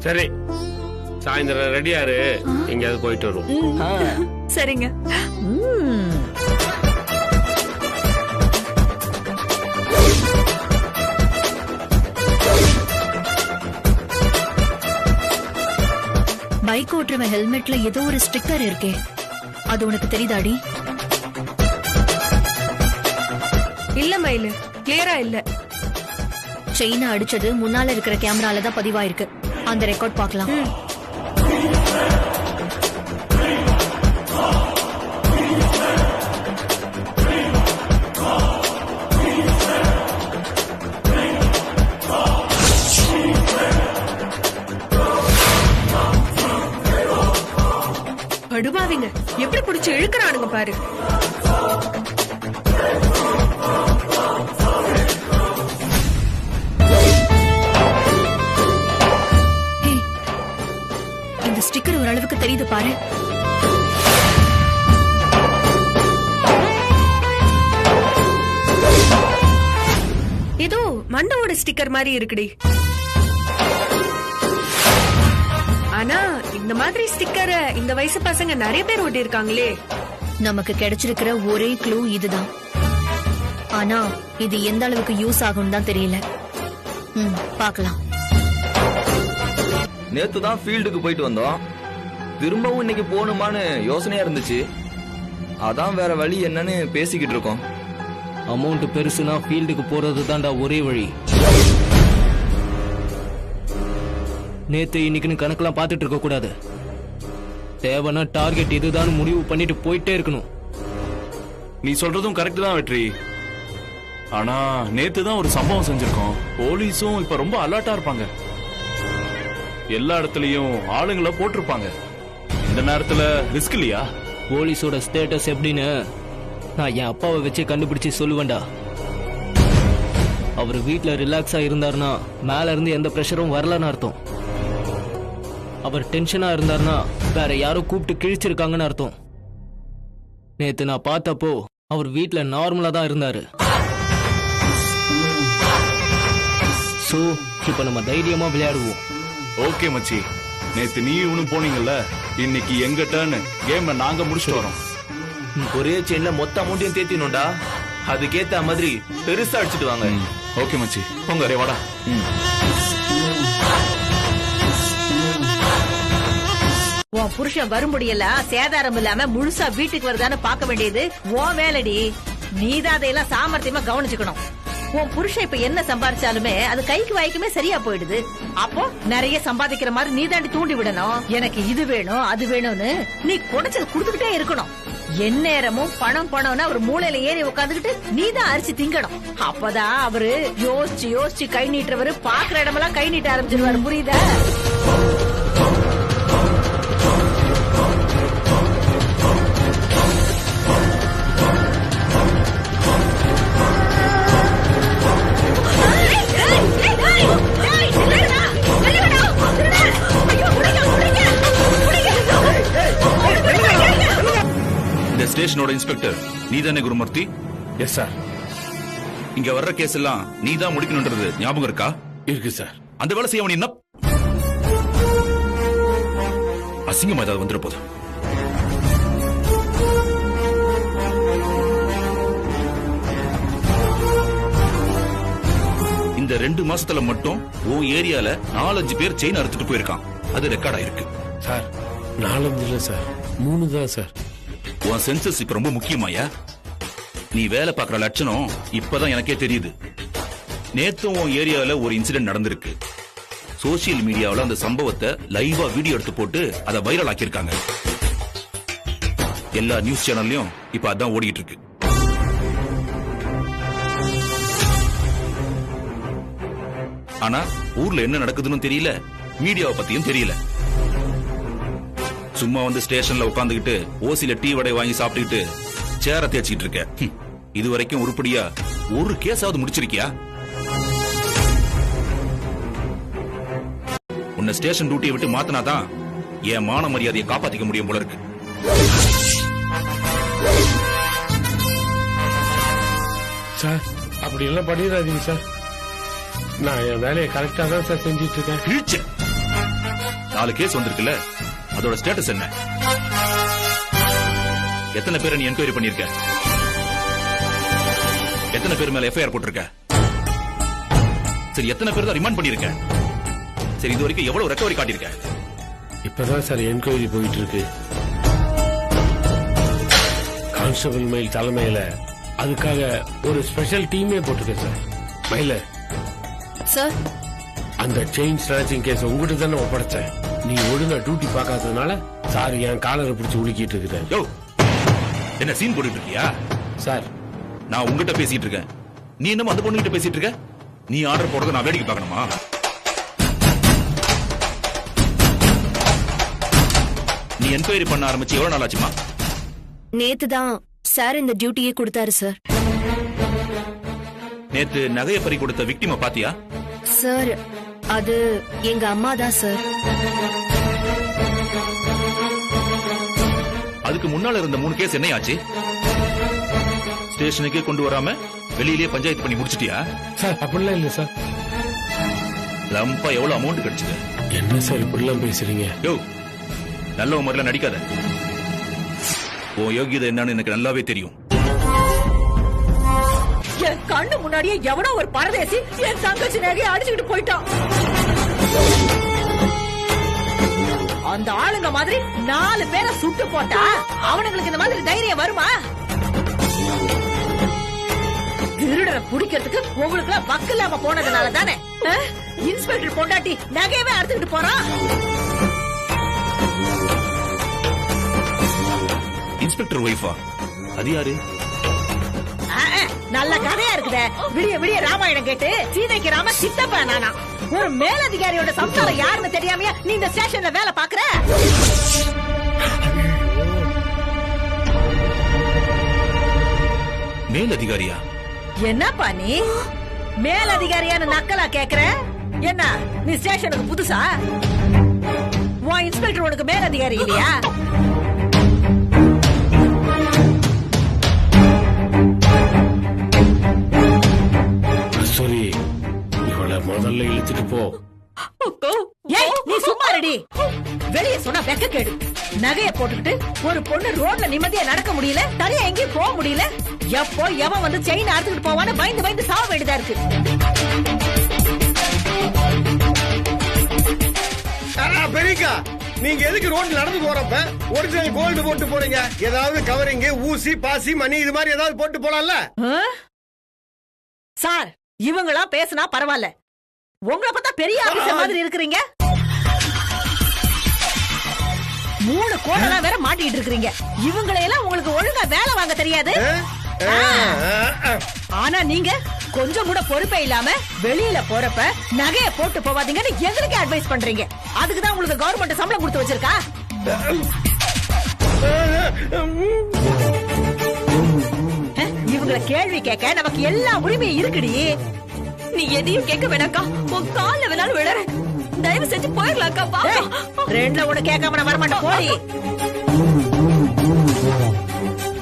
சரி, சாயந்தரம் ரெடியாரு, எங்கேயாவது போயிட்டு வருவோம். சரிங்க. பைக் ஓட்டுறவன் ஹெல்மெட்ல ஏதோ ஒரு ஸ்டிக்கர் இருக்கே, அது உனக்கு தெரியுதாடி? இல்ல மயிலு, கிளியரா இல்ல. செயினை அடிச்சது முன்னால இருக்கிற கேமரால தான் பதிவாயிருக்கு. அந்த ரெக்கார்ட் பார்க்கலாம். படுபாவிங்க எப்படி பிடிச்சு இழுக்கிறானுங்க பாரு. இந்த ஸ்டிக்கர் ஓரளவுக்கு தெரியுது பாரு. ஏதோ மண்டவோட ஸ்டிக்கர் மாதிரி இருக்குடி. ஆனா இந்த மாதிரி ஸ்டிக்கர் இந்த வயசு பசங்க நிறைய பேர் ஓட்டி இருக்காங்களே. நமக்கு கிடைச்சிருக்கிற ஒரே க்ளூ இதுதான். ஆனா இது எந்த அளவுக்கு யூஸ் ஆகும் தான் தெரியல. பார்க்கலாம். நேத்து தான் ஃபீல்டுக்கு போயிட்டு வந்தோம். திரும்பவும் இன்னைக்கு போகணுமான்னு யோசனையா இருந்துச்சு. அதான் வேற வழி என்னன்னு பேசிக்கிட்டு இருக்கோம். அமௌண்ட் பெருசுனா ஃபீல்டுக்கு போறது தான்டா ஒரே வழி. நேத்து இன்னைக்குன்னு கணக்கெல்லாம் பார்த்துட்டு இருக்க கூடாது. தேவைன்னா டார்கெட் இதுதான் முடிவு பண்ணிட்டு போயிட்டே இருக்கணும். நீ சொல்றதும் கரெக்ட் தான் வெற்றி. ஆனா நேத்து தான் ஒரு சம்பவம் செஞ்சிருக்கோம். போலீஸும் இப்ப ரொம்ப அலர்ட்டா இருப்பாங்க. எல்லா இடத்துலயும் ஆளுங்களை போட்டிருப்பாங்க. இந்த நேரத்துல ரிஸ்க் இல்லையா? போலீஸோட ஸ்டேட்டஸ் எப்படின்னு நான் என் அப்பாவை வச்சு கண்டுபிடிச்சு சொல்லுவேன்டா. அவர் வீட்டுல ரிலாக்ஸா இருந்தாருன்னா மேல இருந்து எந்த பிரஷரும் வரலன்னு அர்த்தம். அவர் டென்ஷனா இருந்தாருன்னா வேற யாரோ கூப்பிட்டு கிழிச்சிருக்காங்கன்னு அர்த்தம். நேத்து நான் பார்த்தப்போ அவர் வீட்டுல நார்மலா தான் இருந்தாரு. சோ இப்ப நம்ம தைரியமா விளையாடுவோம். ஓகே மச்சி, நேத்து நீ இவனும் போனீங்கல்ல, இன்னைக்கு எங்க டர்ன். கேம் நாங்க முடிச்சுட்டு வரோம். ஒரே செயின்ல மொத்த அமௌண்ட்டையும் தேத்தினோம்டா. அதுக்கேத்த மாதிரி பெருசா அடிச்சுட்டு வாங்க. ஓகே மச்சி, போங்க. வாடா. உன் புருஷன் வரும்படியெல்லாம் சேதாரம் இல்லாம முழுசா வீட்டுக்கு வருதான்னு பாக்க வேண்டியது உன் வேலைடி. நீதான் அதையெல்லாம் சாமர்த்தியமா கவனிச்சுக்கணும். உன் புருஷன் இப்ப என்ன சம்பாதிச்சாலுமே அது கைக்கு வாய்க்குமே சரியா போயிடுது. அப்போ நிறைய சம்பாதிக்கிற மாதிரி நீ தாண்டி தூண்டி விடணும். எனக்கு இது வேணும் அது வேணும்னு நீ குடைச்சது குடுத்துக்கிட்டே இருக்கணும். எந்நேரமும் பணம் பணம்னு அவர் மூளையில ஏறி உட்காந்துக்கிட்டு நீ தான் அரிசி திங்கணும். அப்பதான் அவரு யோசிச்சு யோசிச்சு கை நீட்டுறவரு பாக்குற இடமெல்லாம் கை நீட்ட ஆரம்பிச்சிருவாரு. புரியுதா? ஸ்டேஷனோட இன்ஸ்பெக்டர் நீதானே குருமூர்த்தி? Yes sir. இங்க வர்ற கேஸ் எல்லாம் நீதான் முடிக்கணும்ன்றது ஞாபகம் இருக்கா? இருக்கு சார். அந்த வேலை செய்ய என்ன அசிங்கமா ஏதாவது வந்துட போதும். இந்த 2 மாசத்துல மட்டும் உன் ஏரியால 4-5 பேர் செயின் அறுத்துட்டு போயிருக்கான். அது ரெக்கார்ட் ஆயிருக்கு சார். 4 இல்ல சார், 3 தான் சார். உன் சென்சஸ் இப்ப ரொம்ப முக்கியமாயா? நீ வேலை பார்க்கற லட்சணம் இப்பதான் எனக்கே தெரியுது. நேத்தும் உன் ஏரியால ஒரு இன்சிடென்ட் நடந்திருக்கு. சோசியல் மீடியாவில் அந்த சம்பவத்தை லைவா வீடியோ எடுத்து போட்டு அதை வைரல் ஆக்கியிருக்காங்க. எல்லா நியூஸ் சேனல்லையும் இப்ப அதான் ஓடிட்டு இருக்கு. ஆனா ஊர்ல என்ன நடக்குதுன்னு தெரியல, மீடியாவை பத்தியும் தெரியல. சும்மா வந்து ஸ்டேஷன்ல உட்காந்துக்கிட்டு ஓசில டீ வடை வாங்கி சாப்பிட்டுக்கிட்டு சேர தேய்ச்சிட்டு இருக்க. இது வரைக்கும் உருப்படியா ஒரு கேஸாவது முடிச்சிருக்கியா? உன்னை ஸ்டேஷன் டியூட்டியை விட்டு மாத்தினாதான் என் மான மரியாதையை காப்பாத்திக்க முடியும் போல இருக்கு. சார் அப்படி எல்லாம் பண்ணிடாதீங்க சார். நான் என் வேலையை கரெக்டா தான் சார் செஞ்சிட்டு இருக்கேன். 4 கேஸ் வந்திருக்குல்ல, அதோட ஸ்டேட்டஸ் என்ன? எத்தனை பேரை நீ என்கொயரி பண்ணிருக்க? எத்தனை பேர் மேல எஃப்ஐஆர் போட்டிருக்க? சரி, எத்தனை பேர் தான் ரிமாண்ட் பண்ணிருக்க? சரி, இது வரைக்கும் எவ்வளவு ரெக்கவரி காட்டியிருக்க? இப்பதான் சார் என்கொயரி போயிட்டு இருக்கு. கான்ஸ்டபிள் மயில் தலைமையில அதுக்காக ஒரு ஸ்பெஷல் டீமே போட்டிருக்கேன் சார். மயில சார், அந்த செயின் ஸ்நாச்சிங் கேஸ் உங்ககிட்ட தானே ஒப்படைச்சேன். நீ ஒழுங்கா டியூட்டி பார்க்காததுனால சார் என் காலரை பிடிச்சி உலுக்கிட்டு இருக்கிறேன். என்ன சீன் போட்டுட்டு இருக்கியா? சார், நான் உங்ககிட்ட பேசிட்டு இருக்கேன், நீ என்னமோ அந்த பொண்ணுகிட்ட பேசிட்டு இருக்க. நீ ஆர்டர் போடுறத நான் வேடிக்கை பார்க்கணுமா? நீ என்கொயரி பண்ண ஆரம்பிச்சு எவ்வளவு நாள் ஆச்சுமா? நேத்து தான் சார் இந்த டியூட்டியே கொடுத்தாரு சார். நேத்து நகையை பறி கொடுத்த விக்டிமை பாத்தியா? சார், அது எங்க அம்மா தான் சார். அதுக்கு முன்னால இருந்த 3 கேஸ் என்ன ஆச்சு? ஸ்டேஷனுக்கே கொண்டு வராம வெளியிலேயே பஞ்சாயத்து பண்ணி முடிச்சிட்டியா? சார் அப்படிலாம் இல்ல சார். லம்பா எவ்வளவு அமௌண்ட் கிடைச்சது? என்ன சார் இப்படிலாம் பேசுறீங்க? யோ, நல்ல முறையில நடிக்காத. உன் யோகியதை என்னன்னு எனக்கு நல்லாவே தெரியும். என் கண்ணு முன்னாடியே எவனோ ஒரு பரதேசி என் தங்கச்சி நகையை அடிச்சுக்கிட்டு போயிட்டான். அந்த ஆளுங்க மாதிரி 4 பேரை சுட்டு போட்டா அவனுங்களுக்கு இந்த மாதிரி தைரியம் வருமா? திருடரை பிடிக்கிறதுக்கு உங்களுக்கு எல்லாம் வக்கு இல்லாம போனதுனால தானே இன்ஸ்பெக்டர் பொண்டாட்டி நகையவே அறுத்துக்கிட்டு போறான். இன்ஸ்பெக்டர் ஒய்ஃபா? அது யாரு? நல்ல கதையா இருக்குதே. விடிய விடிய ராமாயணம் கேட்டு சீதைக்கு ராம சித்தப்பா நானா? ஒரு மேலதிகாரியோட சம்சாரம் யாருன்னு தெரியாமையா நீ இந்த ஸ்டேஷன்ல வேலை பாக்குற? மேலதிகாரியா? என்னப்பா நீ மேலதிகாரியான நக்கலா கேக்குற? என்ன நீ ஸ்டேஷனுக்கு புதுசா? உன் இன்ஸ்பெக்டர் உனக்கு மேலதிகாரி இல்லையா? சரி, இவளை முதல்ல இழுத்துட்டு போ. ஏய், நீ சும்மா ரெடி. வெளியே சொன்னா வெக்க கேடு. நகையை போட்டுக்கிட்டு ஒரு பொண்ணு ரோட்ல நிம்மதியா நடக்க முடியல, தனியா எங்கேயும் போக முடியல. எப்போ எவன் வந்து செயின் அறுத்துக்கிட்டு போவான்னு பயந்து பயந்து சாவ வேண்டியதா இருக்கு. பெரியக்கா, நீங்க எதுக்கு ரோட்ல நடந்து போறப்ப ஒரிஜினல் கோல்டு போட்டு போறீங்க? ஏதாவது கவரிங், ஊசி, பாசி, மணி இது மாதிரி ஏதாவது போட்டு போலாம்ல? சார், இவங்களா பேசினா பரவாயில்ல. உங்களை பார்த்தா பெரிய ஆபீசர் மாதிரி இருக்கிறீங்க. 3 கோடெல்லாம் வேற மாட்டிட்டு இருக்கிறீங்க. இவங்களையெல்லாம் உங்களுக்கு ஒழுங்கா வேலை வாங்க தெரியாது. ஆனா நீங்க கொஞ்சம் கூட பொறுப்பே இல்லாம வெளியில போறப்ப நகைய போட்டு போவாதீங்கன்னு எங்களுக்கு அட்வைஸ் பண்றீங்க. அதுக்குதான் உங்களுக்கு கவர்மெண்ட் சம்பளம் கொடுத்து வச்சிருக்கா? இவங்களை கேள்வி கேட்க நமக்கு எல்லா உரிமையும் இருக்குடி. நீ எதையும் கேட்க வேணாக்கா, உன் கால வேணாலும் விழற. தயவு செஞ்சு போயிடலாக்கா. ரெண்டுல ஒண்ணு கேட்காம நான் வரமாட்டேன். போடி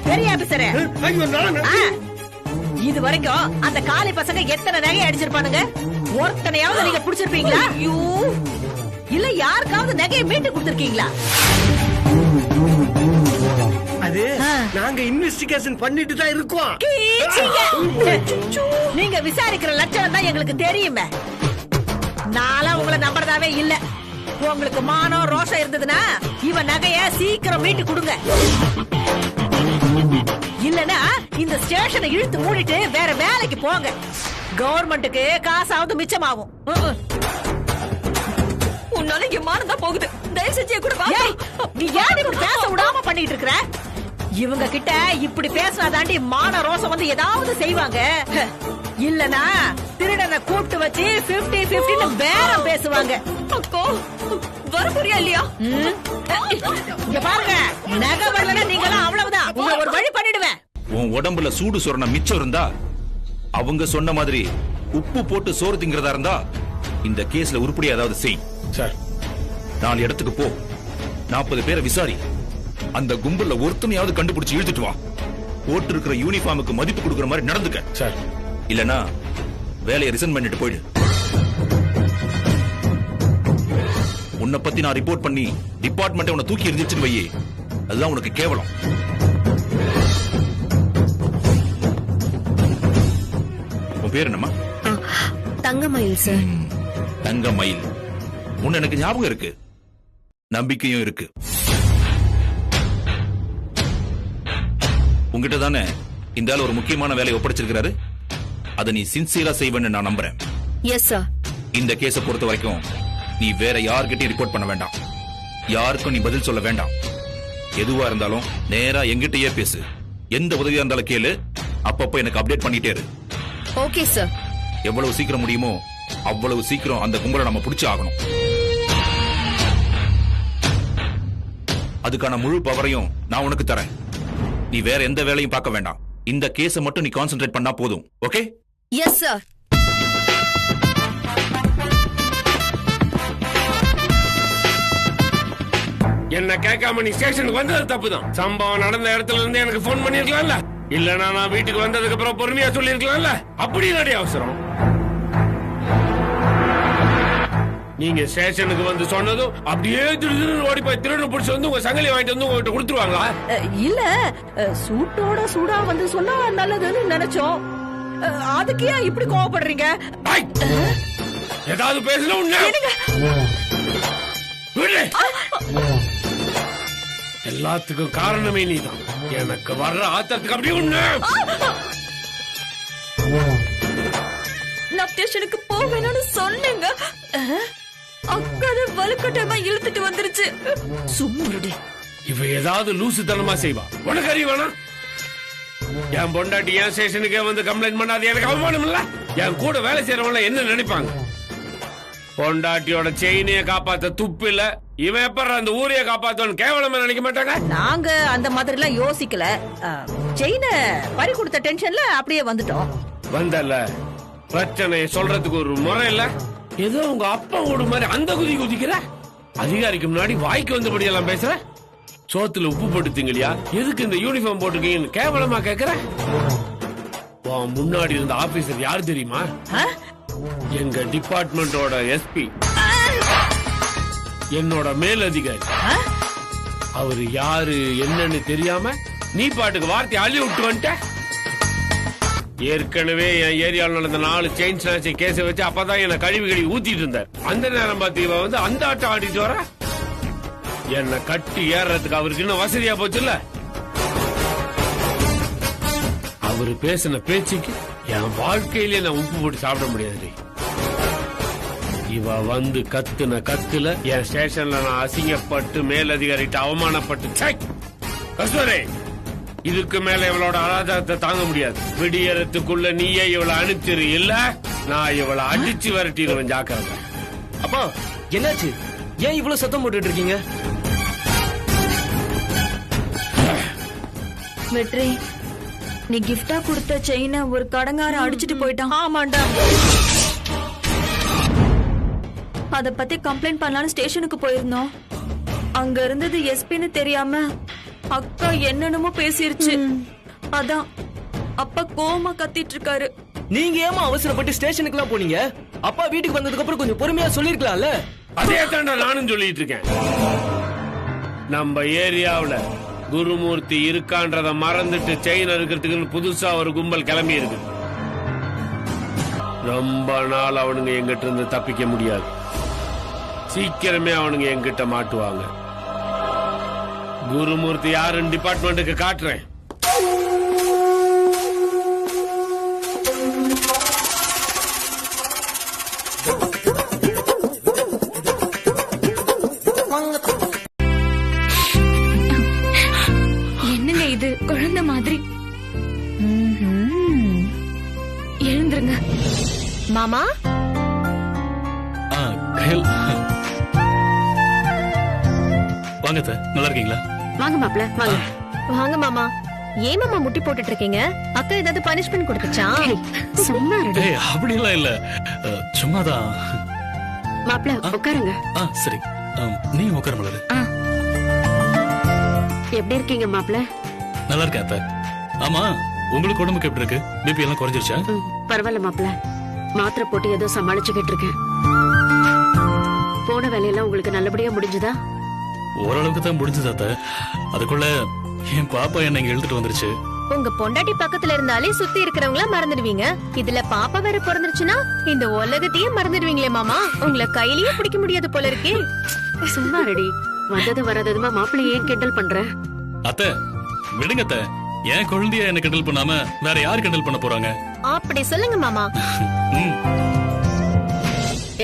பெரிய ஆபீசரே. இது வரைக்கும் அந்த காலி பசங்க எத்தனை நகை அடிச்சிருப்பானுங்க? ஒருத்தனையாவது நீங்க புடிச்சிருப்பீங்களா? இல்ல யாருக்காவது நகையை மீட்டு கொடுத்திருக்கீங்களா? அது நாங்க இன்வெஸ்டிகேஷன் பண்ணிட்டு தான் இருக்கோம். நீங்க விசாரிக்கிற லட்சணம் தான் எங்களுக்கு தெரியுமே. நாளா உங்களை நம்புறதாவே இல்ல. உங்களுக்கு மானம் ரோஷம் இருந்ததுன்னா இவன் நகைய சீக்கிரம் மீட்டு கொடுங்க. இல்லன்னா இந்த ஸ்டேஷனை இழுத்து மூடிட்டு வேற வேலைக்கு போங்க. கவர்மெண்ட்டுக்கு காசாவது மிச்சமாகும். உன்னால என் மானம் தான் போகுது. தயவு செஞ்சு கூட வா. நீ ஏன் இப்படி பேச விடாம பண்ணிட்டு இருக்கற? இவங்க கிட்ட இப்படி பேசினா தாண்டி மான ரோசம் வந்து ஏதாவது செய்வாங்க. இல்லனா திருடனை கூப்பிட்டு வச்சு 50-50 பேரம் பேசுவாங்க. அக்கோ வர போறியா இல்லையா? இங்க பாருங்க, நகை வரலன்னா நீங்களாம் அவ்வளவுதான். உங்களை ஒரு வழி பண்ணிடுவேன். உன் உடம்புல சூடு சொரண மிச்சம் இருந்தா, அவங்க சொன்ன மாதிரி உப்பு போட்டு சோறு திங்கிறதா இருந்தா, இந்த கேஸ்ல உருப்படி ஏதாவது செய். சார் 4 இடத்துக்கு போ, 40 பேரை விசாரி, அந்த கும்பல்ல ஒருத்தனையாவது கண்டுபிடிச்சு இழுத்துட்டு வா. போட்டு இருக்கிற யூனிஃபார்முக்கு மதிப்பு கொடுக்கிற மாதிரி நடந்துக்க சார். இல்லனா வேலையை ரிசைன் பண்ணிட்டு போயிடு. உன்னை பத்தி நான் ரிப்போர்ட் பண்ணி டிபார்ட்மெண்ட் உன்னை தூக்கி எரிஞ்சிச்சுன்னு வையே, அதுதான் உனக்கு கேவலம். உன் பேர் என்னம்மா? தங்கமயில் சார். தங்கமயில். உன்னை எனக்கு ஞாபகம் இருக்கு, நம்பிக்கையும் இருக்கு. உங்ககிட்ட தானே இந்த ஆள் ஒரு முக்கியமான வேலையை ஒப்படைச்சிருக்கிறாரு. அதை நீ சின்சியரா செய்வேன்னு நான் நம்புறேன். Yes sir. இந்த கேஸை பொறுத்த வரைக்கும் நீ வேற யார்கிட்டயும் ரிப்போர்ட் பண்ண வேண்டாம். யாருக்கும் நீ பதில் சொல்ல வேண்டாம். எதுவா இருந்தாலும் நேரா எங்கிட்டயே பேசு. எந்த உதவியா இருந்தாலும் கேளு. அப்பப்போ எனக்கு அப்டேட் பண்ணிட்டே இரு. Okay sir. எவ்வளவு சீக்கிரம் முடியுமோ அவ்வளவு சீக்கிரம் அந்த கும்பலை நம்ம பிடிச்சு ஆகணும். அதுக்கான முழு பவரையும் நான் உனக்கு தரேன். நீ வேற எந்த வேலையும் பார்க்க வேண்டாம். இந்த கேஸை மட்டும் நீ கான்சென்ட்ரேட் பண்ணா போதும். ஓகே? Yes sir. என்ன கேட்காம நீ ஸ்டேஷனுக்கு வந்தது தப்புதான். சம்பவம் நடந்த இடத்துல இருந்து எனக்கு போன் பண்ணிருக்கலாம்ல. இல்லனா நான் வீட்டுக்கு வந்ததுக்கு அப்புறம் பொறுமையா சொல்லிருக்கலாம்ல. அப்படி நடி அவசரம். நீங்க ஸ்டேஷனுக்கு வந்து சொன்னதும் அப்படியே திருடு ஓடி போய் திருடு பிடிச்சு வந்து உங்க சங்கலி வாங்கிட்டு வந்து உங்ககிட்ட கொடுத்துருவாங்களா? இல்ல, சூட்டோட சூடா வந்து சொன்னா நல்லதுன்னு நினைச்சோம். அதுக்கு ஏன் இப்படி கோவப்படுறீங்க? ஏதாவது பேசல உன்ன எல்லாத்துக்கும் காரணமே நீதான். எனக்கு வர்ற ஆத்திரத்துக்கு அப்படியே உன்ன நான் ஸ்டேஷனுக்கு போவேணும்னு சொன்னேங்க. அக்கா வலுக்கட்டமா இழுத்துட்டு வந்துருச்சு. சும்முடி. இவ ஏதாவது லூசுத்தனமா செய்வா. உனக்கு அறிவு வேணா? என் பொண்டாட்டி என் ஸ்டேஷனுக்கே வந்து கம்ப்ளைண்ட் பண்ணாது எனக்கு அவமானம் இல்ல? என் கூட வேலை செய்யறவங்க என்ன நினைப்பாங்க? பொண்டாட்டியோட செயினைய காப்பாத்த துப்பு இல்ல, இவன் எப்ப அந்த ஊரைய காப்பாத்தவன் கேவலமா நினைக்க மாட்டாங்க? நாங்க அந்த மாதிரி எல்லாம் யோசிக்கல. செயினை பறி கொடுத்த டென்ஷன்ல அப்படியே வந்துட்டோம். வந்தல பிரச்சனையை சொல்றதுக்கு ஒரு முறை இல்ல. ஏதோ உங்க அப்பா ஓடு மாதிரி அந்த குதிக்கிற அதிகாரிக்கு முன்னாடி வாய்க்கு வந்தபடி எல்லாம் பேசுற. சோத்துல உப்பு போட்டு திங்கலையா? எதுக்கு இந்த யூனிஃபார்ம் போட்டுருக்கீங்கன்னு கேவலமா கேக்குற. முன்னாடி இருந்த ஆபீசர் யார் தெரியுமா? எங்க டிபார்ட்மெண்டோட எஸ்பி, என்னோட மேல் அதிகாரி. அவரு யாரு என்னன்னு தெரியாம நீ பாட்டுக்கு வார்த்தை அள்ளி விட்டு வந்துட்ட. ஏற்கனவே என் ஏரியாவில் நடந்த 4 செயின் ஸ்நாச்சிங் கேஸை வச்சு அப்பதான் என்ன கழுவி ஊத்திட்டு இருந்தார். அந்த நேரம் பார்த்து இவ வந்து அந்த ஆட்டம் ஆடிட்டு வர. என்ன கட்டி ஏறதுக்கு அவருக்கு இன்னும் வசதியா போச்சுல்ல. அவரு பேசின பேச்சுக்கு என் வாழ்க்கையிலே நான் உப்பு போட்டு சாப்பிட முடியாது. இவ வந்து கத்துன கத்துல என் ஸ்டேஷன்ல நான் அசிங்கப்பட்டு மேலதிகாரிட்ட அவமானப்பட்டு கஸ்தூரி, இதுக்கு மேல இவளோட அராஜகத்தை தாங்க முடியாது. விடியறதுக்குள்ள நீயே இவளை அனுப்பிச்சிரு, இல்ல நான் இவளை அடிச்சு விரட்டிடுவேன். ஜாக்கிரதை. அப்பா என்னாச்சு? ஏன் இவ்வளவு சத்தம் போட்டுட்டு இருக்கீங்க? வெற்றி, நீ கிஃப்டா கொடுத்த செயினை ஒரு கடங்கார அடிச்சிட்டு போயிட்டான். ஆமாண்டா. அத பத்தி கம்ப்ளைண்ட் பண்ணலாம்னு ஸ்டேஷனுக்கு போயிருந்தோம். அங்க இருந்தது எஸ்பின்னு தெரியாம அக்கா என்னென்னமோ பேசிருச்சு. அதான் அப்பா கோவமா கத்திட்டு இருக்காரு. நீங்க ஏமா அவசரப்பட்டு ஸ்டேஷனுக்கு எல்லாம் போனீங்க? அப்பா வீட்டுக்கு வந்ததுக்கு அப்புறம் கொஞ்சம் பொறுமையா சொல்லிருக்கலாம்ல. அதே தாண்டா நானும் சொல்லிட்டு இருக்கேன். நம்ம ஏரியாவுல குருமூர்த்தி இருக்கான்றத மறந்துட்டு செயின் இருக்கிறதுக்கு புதுசா ஒரு கும்பல் கிளம்பி இருக்கு. ரொம்ப நாள் அவனுங்க எங்கிட்ட இருந்து தப்பிக்க முடியாது. சீக்கிரமே அவனுங்க எங்கிட்ட மாட்டுவாங்க. குருமூர்த்தி யாருன்னு டிபார்ட்மெண்ட்டுக்கு காட்டுறேன். மாமா வாங்க அத்தை, நல்லா இருக்கீங்களா? வாங்க மாப்ள வாங்க. வாங்க மாமா. ஏன் மாமா முட்டி போட்டுட்டு இருக்கீங்க? அக்கா ஏதாவது பனிஷ்மெண்ட் கொடுத்துச்சா? சும்மா இருடி. ஏய் அப்படிலாம் இல்ல, சும்மாதான். மாப்ள உட்காருங்க. சரி, நீ உட்கார மலரு. எப்படி இருக்கீங்க மாப்ள? நல்லா இருக்கேன் அத்தை. ஆமா, உங்களுக்கு உடம்புக்கு எப்படி இருக்கு? பிபி எல்லாம் குறைஞ்சிருச்சா? பரவாயில்ல மாப்ள, மாத்திரை போட்டு ஏதோ சமாளிச்சுக்கிட்டு இருக்கேன். போன வேலையெல்லாம் உங்களுக்கு நல்லபடியா முடிஞ்சுதா? ஓரளவுக்கு தான் முடிஞ்சது அத்தை. அதுக்குள்ள என் பாப்பா என்ன இங்க இழுத்துட்டு வந்துருச்சு. உங்க பொண்டாட்டி பக்கத்துல இருந்தாலே சுத்தி இருக்கிறவங்கள மறந்துடுவீங்க. இதுல பாப்பா வேற பிறந்துருச்சுன்னா இந்த உலகத்தையே மறந்துடுவீங்களே மாமா. உங்களை கையிலேயே பிடிக்க முடியாது போல இருக்கே. சும்மா ரெடி. வந்தது வராததுமா மாப்பிள்ளை ஏன் கிண்டல் பண்ற? அத்தை விடுங்க அத்தை, என் குழந்தைய என்ன கிண்டல் பண்ணாம வேற யாரு கிண்டல் பண்ண போறாங்க? அப்படி சொல்லுங்க மாமா.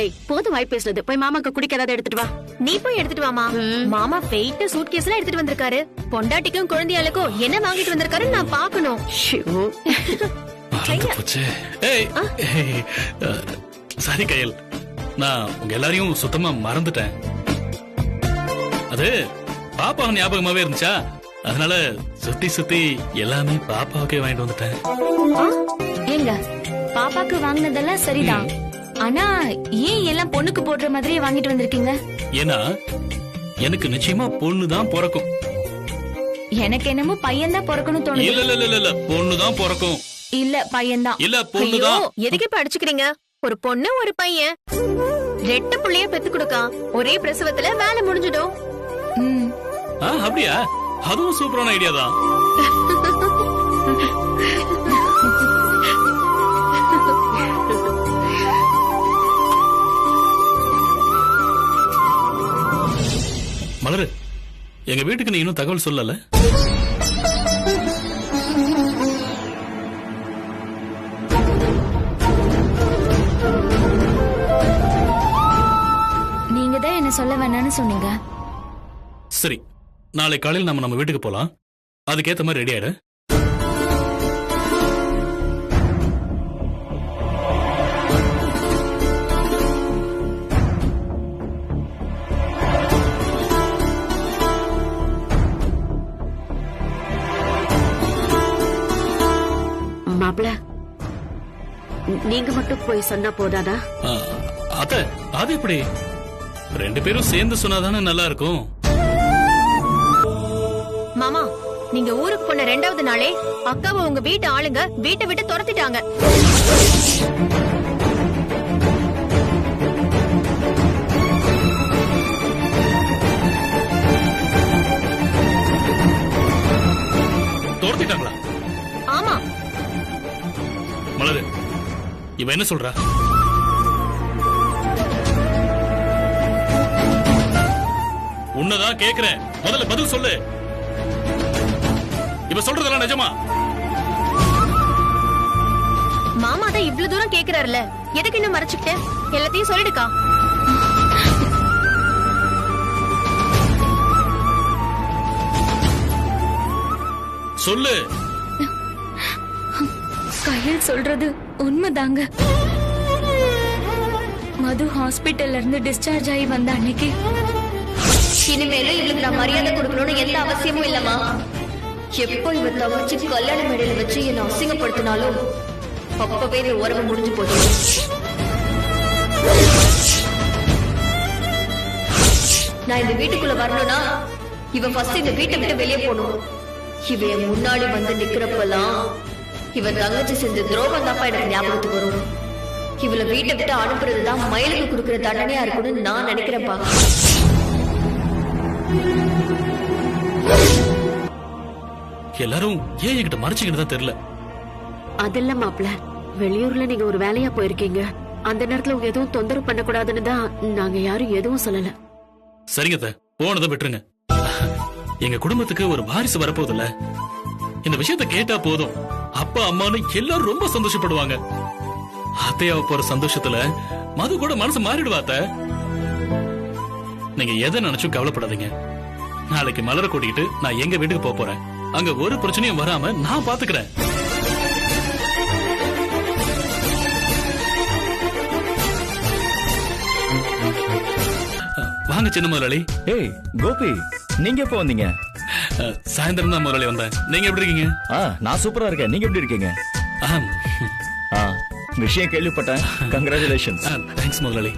ஏய் போதும் வாய் பேசுறது. போய் மாமாக்கு குடிக்க ஏதாவது எடுத்துட்டு வா. நீ போய் எடுத்துட்டு வாமா. மாமா வெயிட் சூட்கேஸ் எல்லாம் எடுத்துட்டு வந்திருக்காரு. பொண்டாட்டிக்கும் குழந்தையாளுக்கும் என்ன வாங்கிட்டு வந்திருக்காருன்னு நான் பாக்கணும். சரி கையல், நான் உங்க எல்லாரையும் சுத்தமா மறந்துட்டேன். அது பாப்பா ஞாபகமாவே இருந்துச்சா, அதனால சுத்தி சுத்தி எல்லாமே பாப்பாவுக்கே வாங்கிட்டு வந்துட்டேன். ஏங்க பாப்பாக்கு வாங்கினதெல்லாம் சரிதான், ஆனா ஏன் எல்லாம் பொண்ணுக்கு போடுற மாதிரியே வாங்கிட்டு வந்திருக்கீங்க? ஏன்னா எனக்கு நிச்சயமா பொண்ணுதான் பிறக்கும். எனக்கு என்னமோ பையன் தான் பிறக்கணும் தோணுது. இல்ல இல்ல இல்ல இல்ல, பொண்ணுதான் பிறக்கும். இல்ல பையன் தான். இல்ல பொண்ணுதான். எதுக்கு இப்ப அடிச்சுக்கிறீங்க? ஒரு பொண்ணு ஒரு பையன், ரெட்ட புள்ளைய பெத்து கொடுக்கா. ஒரே பிரசவத்துல வேலை முடிஞ்சிடும். அப்படியா? அதுவும் சூப்பரான ஐடியா தான். மலரு, எங்க வீட்டுக்கு நீ இன்னும் தகவல் சொல்லல. நீங்க தான் என்ன சொல்ல வேணாம்னு சொன்னீங்க. சரி, நாளை காலையில் நம்ம வீட்டுக்கு போலாம். அதுக்கேத்த மாதிரி ரெடி ஆயிடு. மாப்ள நீங்க மட்டும் போய் சொன்னா போதாதா? அத்த அது எப்படி? ரெண்டு பேரும் சேர்ந்து சொன்னாதானே நல்லா இருக்கும். மாமா, நீங்க ஊருக்கு போன 2வது நாளே அக்காவை உங்க வீட்டு ஆளுங்க வீட்டை விட்டு துரத்திட்டாங்க. துரத்திட்டாங்களா? ஆமா. மலரு, இவ என்ன சொல்றா? உன்னதான் கேக்குறேன், முதல்ல பதில் சொல்லு. இவ சொல்றதெல்லாம் நிஜமா? மாமா தான் இவ்வளவு தூரம் கேக்குறாருல, எதுக்கு இன்னும் மறைச்சுக்கிட்டு? எல்லாத்தையும் சொல்லிடுக்கா. சொல்லு. கையில் சொல்றது உண்மைதாங்க. மது ஹாஸ்பிட்டல்ல இருந்து டிஸ்சார்ஜ் ஆகி வந்த அன்னைக்கு, இனிமேலும் இவளுக்கு நான் மரியாதை கொடுக்கணும்னு எந்த அவசியமும் இல்லம்மா. எப்போ இவ தவச்சு கல்யாண மேடையில வச்சு என்ன அசிங்கப்படுத்தினாலும் அப்பவே நீ உறவு முடிஞ்சு போச்சு. நான் இந்த வீட்டுக்குள்ள வரணும்னா இவ ஃபர்ஸ்ட் இந்த வீட்டை விட்டு வெளியே போகணும். இவ என் முன்னாடி வந்து நிக்கிறப்பெல்லாம் இவன் தங்கச்சி செஞ்ச துரோகம் தாப்பா எனக்கு ஞாபகத்துக்கு வரும். இவளை வீட்டை விட்டு அனுப்புறதுதான் மயிலுக்கு கொடுக்கிற தண்டனையா இருக்குன்னு நான் நினைக்கிறேன்ப்பா. எல்லாரும் ஏன் என்கிட்ட மறைச்சுக்கிட்டு தான் தெரியல. அதெல்லாம் மாப்ள, வெளியூர்ல நீங்க ஒரு வேலையா போயிருக்கீங்க. அந்த நேரத்துல உங்க எதுவும் தொந்தரவு பண்ண கூடாதுன்னு தான் நாங்க யாரும் எதுவும் சொல்லல. சரிங்க, போனதை விட்டுருங்க. எங்க குடும்பத்துக்கு ஒரு வாரிசு வரப்போதில்ல. இந்த விஷயத்த கேட்டா போதும், அப்பா அம்மான்னு எல்லாரும் ரொம்ப சந்தோஷப்படுவாங்க. அத்தையாவ போற சந்தோஷத்துல மது கூட மனசு மாறிடுவாத்த. நீங்க எதை நினைச்சும் கவலைப்படாதீங்க. நாளைக்கு மலரை கூட்டிக்கிட்டு நான் எங்க வீட்டுக்கு போறேன். அங்க ஒரு பிரச்சனையும் வராம நான் பாத்துக்கிறேன். வாங்க சின்ன முதலாளி. ஏய் கோபி, நீங்க எப்போ வந்தீங்க? சாயந்தரம் தான் முதலாளி வந்தேன். நீங்க எப்படி இருக்கீங்க? நான் சூப்பரா இருக்கேன். நீங்க எப்படி இருக்கீங்க? விஷயம் கேள்விப்பட்டேன். கங்க்ராச்சுலேஷன்ஸ். தேங்க்ஸ் முதலாளி.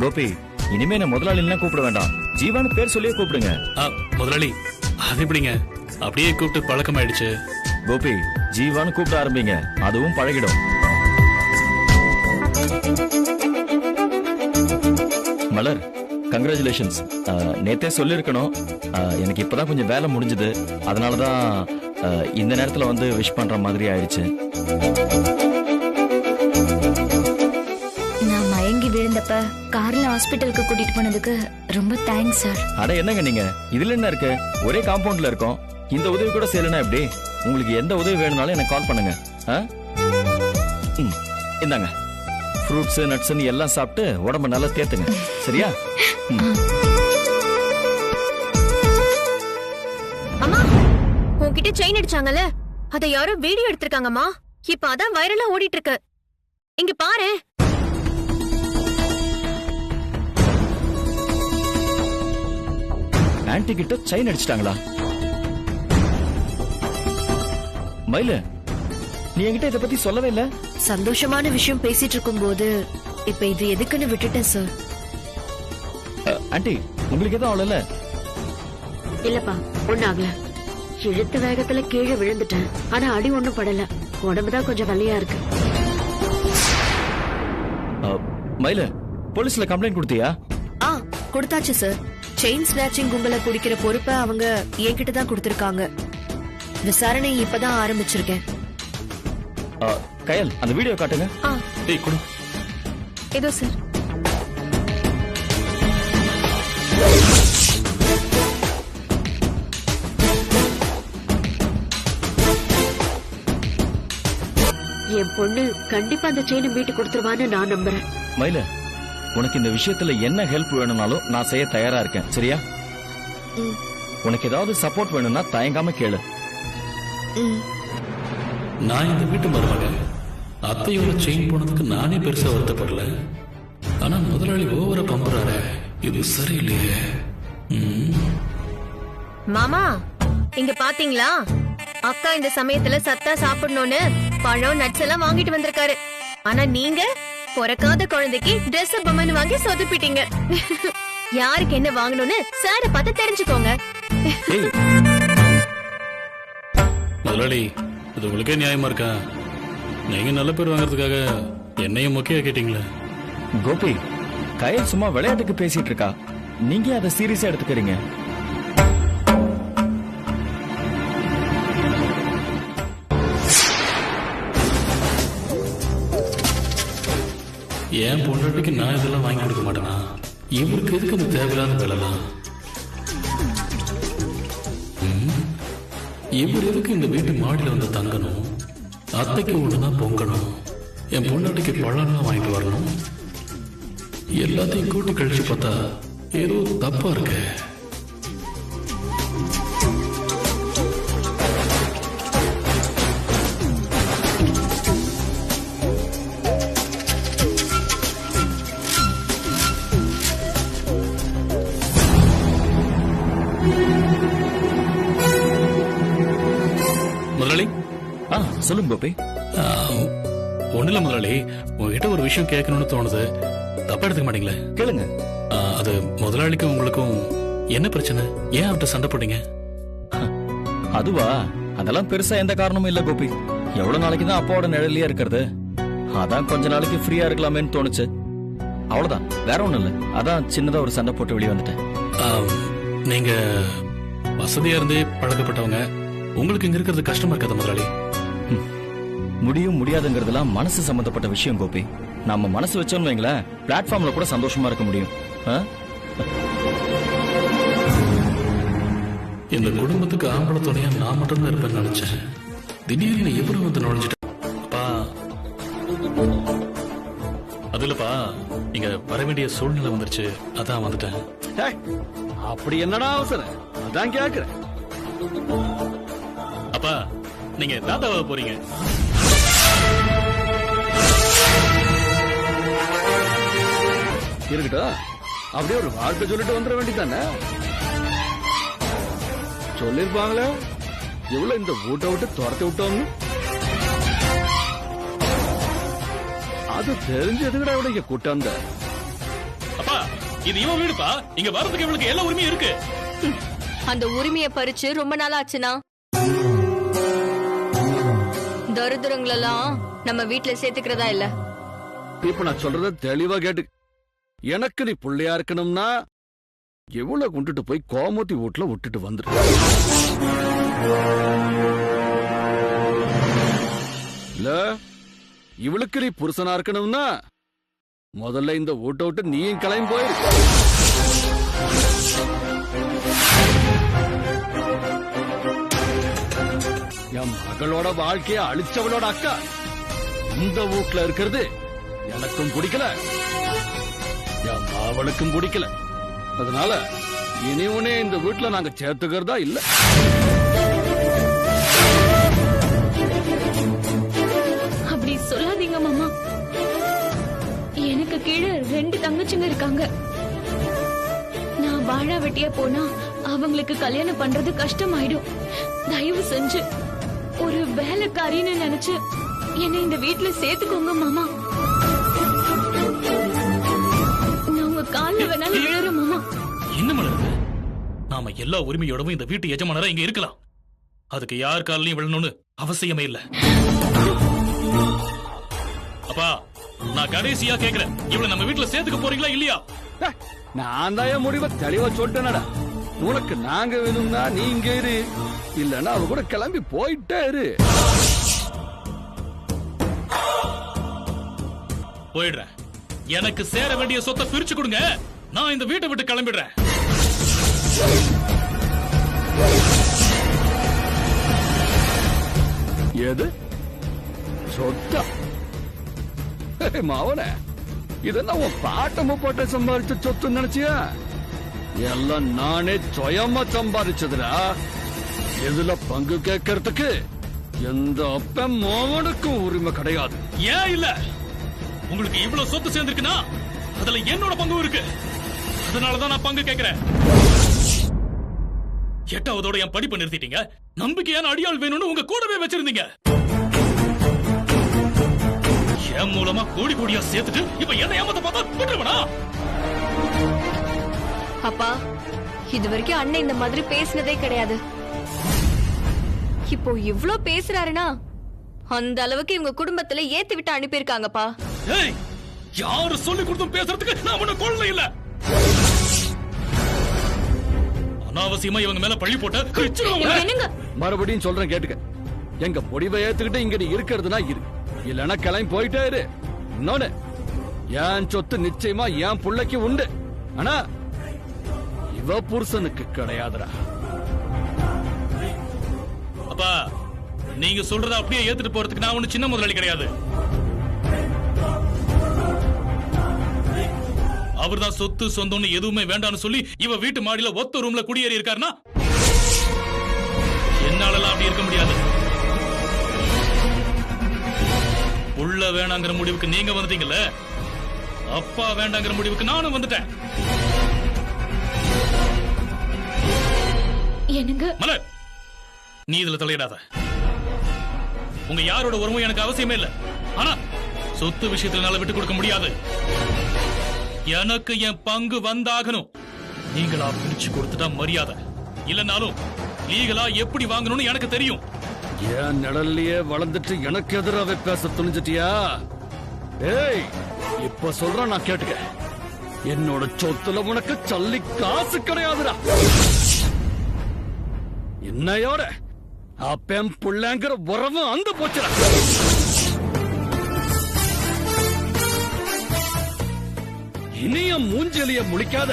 கோபி, இனிமே நான் முதலாளிலாம் கூப்பிட வேண்டாம், ஜீவான்னு பேர் சொல்லியே கூப்பிடுங்க. முதலாளி அது எப்படிங்க, அப்படியே கூப்பிட்டு பழக்கமாயிடுச்சு. கோபி, ஜீவான்னு கூப்பிட ஆரம்பிங்க, அதுவும் பழகிடும். மலர், கங்க்ராச்சுலேஷன்ஸ். நேத்தே சொல்லிருக்கணும், எனக்கு இப்பதான் கொஞ்சம் வேலை முடிஞ்சது, அதனாலதான் இந்த நேரத்துல வந்து விஷ் பண்ற மாதிரி ஆயிடுச்சு. நான் மயங்கி விழுந்தப்ப கார்ல ஹாஸ்பிட்டலுக்கு கூட்டிட்டு போனதுக்கு ரொம்ப தேங்க்ஸ் சார். அட என்னங்க நீங்க, இதுல என்ன இருக்கு, ஒரே காம்பவுண்ட்ல இருக்கோம், இந்த உதவி கூட செய்யலனா எப்படி? உங்களுக்கு எந்த உதவி வேணும்னாலும் எனக்கு கால் பண்ணுங்க. இந்தாங்க, ஃப்ரூட்ஸ் நட்ஸ் எல்லாம் சாப்பிட்டு உடம்ப நல்லா தேத்துங்க, சரியா? அம்மா, உன்கிட்ட செயின் அடிச்சாங்கல்ல, அத யாரோ வீடியோ எடுத்திருக்காங்கம்மா. இப்ப அதான் வைரலா ஓடிட்டு இருக்கு. இங்க பாரு. ஆன்ட்டி கிட்ட செயின் அடிச்சிட்டாங்களா? மயில, நீ என்கிட்ட இத பத்தி சொல்லவே இல்ல. சந்தோஷமான விஷயம் பேசிட்டு இருக்கும் போது இப்ப இது எதுக்குன்னு விட்டுட்டேன் சார். ஆன்ட்டி, உங்களுக்கு எதுவும் அவ்வளவு இல்ல? இல்லப்பா, ஒண்ணு ஆகல. இழுத்த வேகத்துல கீழே விழுந்துட்டேன், ஆனா அடி ஒண்ணும் படல. உடம்புதான் கொஞ்சம் வலியா இருக்கு. மயில, போலீஸ்ல கம்ப்ளைண்ட் கொடுத்தியா? கொடுத்தாச்சு சார். செயின் ஸ்நாச்சிங் கும்பல குடிக்கிற பொறுப்பை அவங்க என்கிட்ட தான் கொடுத்திருக்காங்க. விசாரணை இப்பதான் ஆரம்பிச்சிருக்கேன். கயல், அந்த வீடியோ காட்டுங்க. ஏதோ சார். என் பொண்ணு கண்டிப்பா அந்த செயினை மீட்டு கொடுத்துருவான்னு நான் நம்புறேன். மயில, உனக்கு இந்த விஷயத்துல என்ன ஹெல்ப் வேணும்னாலும் நான் செய்ய தயாரா இருக்கேன், சரியா? உனக்கு ஏதாவது சப்போர்ட் வேணும்னா தயங்காம கேளு. நான் இந்த வீட்டு மருமக, அத்தையோட செயின் போனதுக்கு நானே பெருசா வருத்தப்படல. ஆனா முதலாளி ஓவரா பம்புறாரு, இது சரியில்லையே. மாமா, இங்க பாத்தீங்களா, அக்கா இந்த சமயத்துல சத்தா சாப்பிடணும்னு பழம் நட்ஸ் எல்லாம் வாங்கிட்டு வந்திருக்காரு. ஆனா நீங்க பிறக்காத குழந்தைக்கு Dress பொம்மைன்னு வாங்கி சொதப்பிட்டீங்க. யாருக்கு என்ன வாங்கணும்னு சார பார்த்து தெரிஞ்சுக்கோங்க. முதலாளி, இது உங்களுக்கே நியாயமா இருக்கா? நீங்க நல்ல பேர் வாங்குறதுக்காக என்னையும் முக்கிய கேட்டீங்களே. கோபி, கயல் சும்மா விளையாட்டுக்கு பேசிட்டு இருக்கா, நீங்க அதை சீரியஸா எடுத்துக்கிறீங்க. என் பொண்டாட்டிக்கு நான் இதெல்லாம் வாங்கி கொடுக்க மாட்டேனா? இவருக்கு எதுக்கு அந்த தேவையில்லாத வேலைலாம்? இவர் எதுக்கு இந்த வீட்டு மாடியில வந்து தங்கணும்? அத்தைக்கு ஒண்ணுதான் பொங்கணும், என் பொண்டாட்டிக்கு பழம்லாம் வாங்கிட்டு வரணும். எல்லாத்தையும் கூட்டி கழிச்சு பார்த்தா ஏதோ தப்பா இருக்கு. முதலாளி, சொல்லுங்க கோபி. ஒண்ணுல முதலாளி, உங்ககிட்ட ஒரு விஷயம் கேட்கணும்னு தோணுது, தப்பா எடுத்துக்க மாட்டீங்களே? கேளுங்க. அது முதலாளிக்கும் உங்களுக்கும் என்ன பிரச்சனை? ஏன் அவர்கிட்ட சண்டை போட்டீங்க? அதுவா, அதெல்லாம் பெருசா எந்த காரணமும் இல்ல கோபி. எவ்வளவு நாளைக்கு தான் அப்பாவோட நிழலையே இருக்கிறது, அதான் கொஞ்ச நாளைக்கு ஃப்ரீயா இருக்கலாமேன்னு தோணுச்சு, அவ்வளவுதான், வேற ஒண்ணும் இல்ல. அதான் சின்னதா ஒரு சண்டை போட்டு வெளியே வந்துட்டேன். நீங்க வசதியா இருந்தே பழக்கப்பட்டவங்க, உங்களுக்கு இங்க இருக்கிறது கஷ்டமா இருக்காத முதலாளி? முடியும் முடியாதுங்கிறதுலாம் மனசு சம்பந்தப்பட்ட விஷயம் கோபி. நம்ம மனசு வச்சோம்னு வைங்களேன், பிளாட்ஃபார்ம்ல கூட சந்தோஷமா இருக்க முடியும். இந்த குடும்பத்துக்கு ஆம்பளை துணையா நான் மட்டும்தான் இருப்பேன்னு நினைச்சேன். திடீர்னு எவரும் வந்து நுழைஞ்சிட்டா. அதுலப்பா, இங்க வர வேண்டிய சூழ்நிலை வந்துருச்சு, அதான் வந்துட்டேன். அப்படி என்னடா அவசரம்? அதான் கேக்குறேன். அப்பா, நீங்க தாத்தாவா போறீங்க? இருக்கட்டும், அப்படியே ஒரு வாழ்க்கை சொல்லிட்டு வந்துட வேண்டியதானே? சொல்லிருப்பாங்களே எவ்வளவு இந்த வீட்டை விட்டு துரத்தி விட்டோம்னு. அது தெரிஞ்சு எதுக்கடா இவட இங்க கூட்டம்? அப்பா இது இவன் வீடுப்பா, இங்க வரதுக்கு இவளுக்கு எல்லா உரிமையும் இருக்கு. அந்த உரிமையை பறிச்சு ரொம்ப நாள் ஆச்சுனா தருதரங்களெல்லாம் நம்ம வீட்டுல சேர்த்துக்கிறதா இல்ல. இப்ப நான் சொல்றத தெளிவா கேட்டு, எனக்கு நீ பிள்ளையா இருக்கணும்னா எவ்வளவு கொண்டுட்டு போய் கோமதி வீட்டுல விட்டுட்டு வந்துரு. இல்ல இவளுக்கு நீ புருஷனா இருக்கணும்னா முதல்ல இந்த வீட்டை விட்டு நீயும் கிளம்பி போயிரு. என் மகளோட வாழ்க்கைய அழிச்சவளோட அக்கா இந்த வீட்டுல இருக்கிறது எனக்கும் பிடிக்கல, என் மாவளுக்கும் பிடிக்கல. அதனால இனி உனே இந்த வீட்டுல நாங்க சேர்த்துக்கிறதா இல்ல. அப்படி சொல்லாதீங்க மாமா. எனக்கு கீழே 2 தங்கச்சிங்க இருக்காங்க. நான் வாழா வெட்டியா போனா அவங்களுக்கு கல்யாணம் பண்றது கஷ்டமாயிடும். தயவு செஞ்சு ஒரு வேலைக்காரின்னு நினைச்சு என்னை இந்த வீட்டுல சேர்த்துக்கோங்க மாமா. நான் உங்க கால்ல வேணாலும் விழுறேன் மாமா. என்ன மலருது? நாம எல்லா உரிமையோடவும் இந்த வீட்டு எஜமானரா இங்க இருக்கலாம். அதுக்கு யார் காலையும் விழணும்னு அவசியமே இல்ல. அப்பா நான் கடைசியா கேக்குறேன், இவளை நம்ம வீட்டுல சேர்த்துக்க போறீங்களா இல்லையா? நான் தான் என் முடிவை தெளிவா சொல்லிட்டேனடா. உனக்கு நாங்க வேணும்னா நீ இங்க இரு, இல்லன்னா அவ கூட கிளம்பி போயிட்டே இரு. போயிடுறேன். எனக்கு சேர வேண்டிய சொத்தை பிரிச்சு கொடுங்க. நான் இந்த வீட்டை விட்டு கிளம்பிடுறேன். எது சொத்தா? மாவன இதெல்லாம் உன் பாட்டம போட்ட சம்பாதிச்ச சொத்து நினைச்சியா? எல்லாம் நானே சுயமா சம்பாதிச்சதுடா. இதுல பங்கு கேட்கறதுக்கு எந்த அப்ப மாவனுக்கும் உரிமை கிடையாது. ஏன் இல்ல? உங்களுக்கு இவ்வளவு சொத்து சேர்ந்திருக்குன்னா அதுல என்னோட பங்கு இருக்கு. அதனாலதான் நான் பங்கு கேட்கிறேன். 8வதோட என் படிப்பை நிறுத்திட்டீங்க. நம்பிக்கையான அடியாள் வேணும்னு உங்க கூடவே வச்சிருந்தீங்க. என் மூலமா கோடி கோடியா சேர்த்துட்டு இப்ப என்ன ஏமாத்த பார்த்தா விட்டுருவனா? அப்பா இது வரைக்கும் அண்ணன் இந்த மாதிரி பேசினதே கிடையாது. இப்போ இவ்ளோ பேசுறாருன்னா அந்த அளவுக்கு இவங்க குடும்பத்துல ஏத்தி விட்டு அனுப்பியிருக்காங்கப்பா. ஏய், யாரு சொல்லி கொடுத்தும் பேசுறதுக்கு நான் உன்னை கொள்ள இல்ல. அனாவசியமா இவங்க மேல பழி போட்ட மறுபடியும் சொல்றேன் கேட்டுக்க. எங்க முடிவை ஏத்துக்கிட்டு இங்க நீ இருக்கிறதுனா இரு, இல்லன்னா கிளம்பி போயிட்டே இரு. இன்னொன்னு, என் சொத்து நிச்சயமா என் புள்ளைக்கு உண்டு, ஆனா இவ புருஷனுக்கு கிடையாதுடா. அப்பா நீங்க சொல்றத அப்படியே ஏத்துட்டு போறதுக்கு நான் ஒண்ணு சின்ன முதலாளி கிடையாது. அவர்தான் சொத்து சொந்தம்னு எதுவுமே வேண்டாம்னு சொல்லி இவ வீட்டு மாடியில ஒத்த ரூம்ல குடியேறி இருக்காருன்னா என்னாலலாம் அப்படி இருக்க முடியாது. உள்ள வேணாங்கிற முடிவுக்கு நீங்க வந்துட்டீங்கல்ல, அப்பா வேண்டாங்கிற முடிவுக்கு நானும் வந்துட்டேன். மலர், நீ இதுல தலையிடாத. உங்க யாரோட உறவும் எனக்கு அவசியமே இல்ல. ஆனா சொத்து விஷயத்துல என்னால விட்டு கொடுக்க முடியாது. எனக்கு என் பங்கு வந்தாகணும். நீங்களா பிரிச்சு கொடுத்துட்டா மரியாதை, இல்லனாலும் லீகலா எப்படி வாங்கணும்னு எனக்கு தெரியும். ஏன் நிழல்லையே வளர்ந்துட்டு எனக்கு எதிராக பேச துணிஞ்சிட்டியா? ஏய், இப்ப சொல்றேன் நான் கேட்டுக்க. என்னோட சொத்துல உனக்கு சல்லி காசு கிடையாதுடா. என்னையோட அப்பம் புள்ளங்கிற உறவு அந்த போச்சுடா. இனிய மூஞ்சலிய முழிக்காத.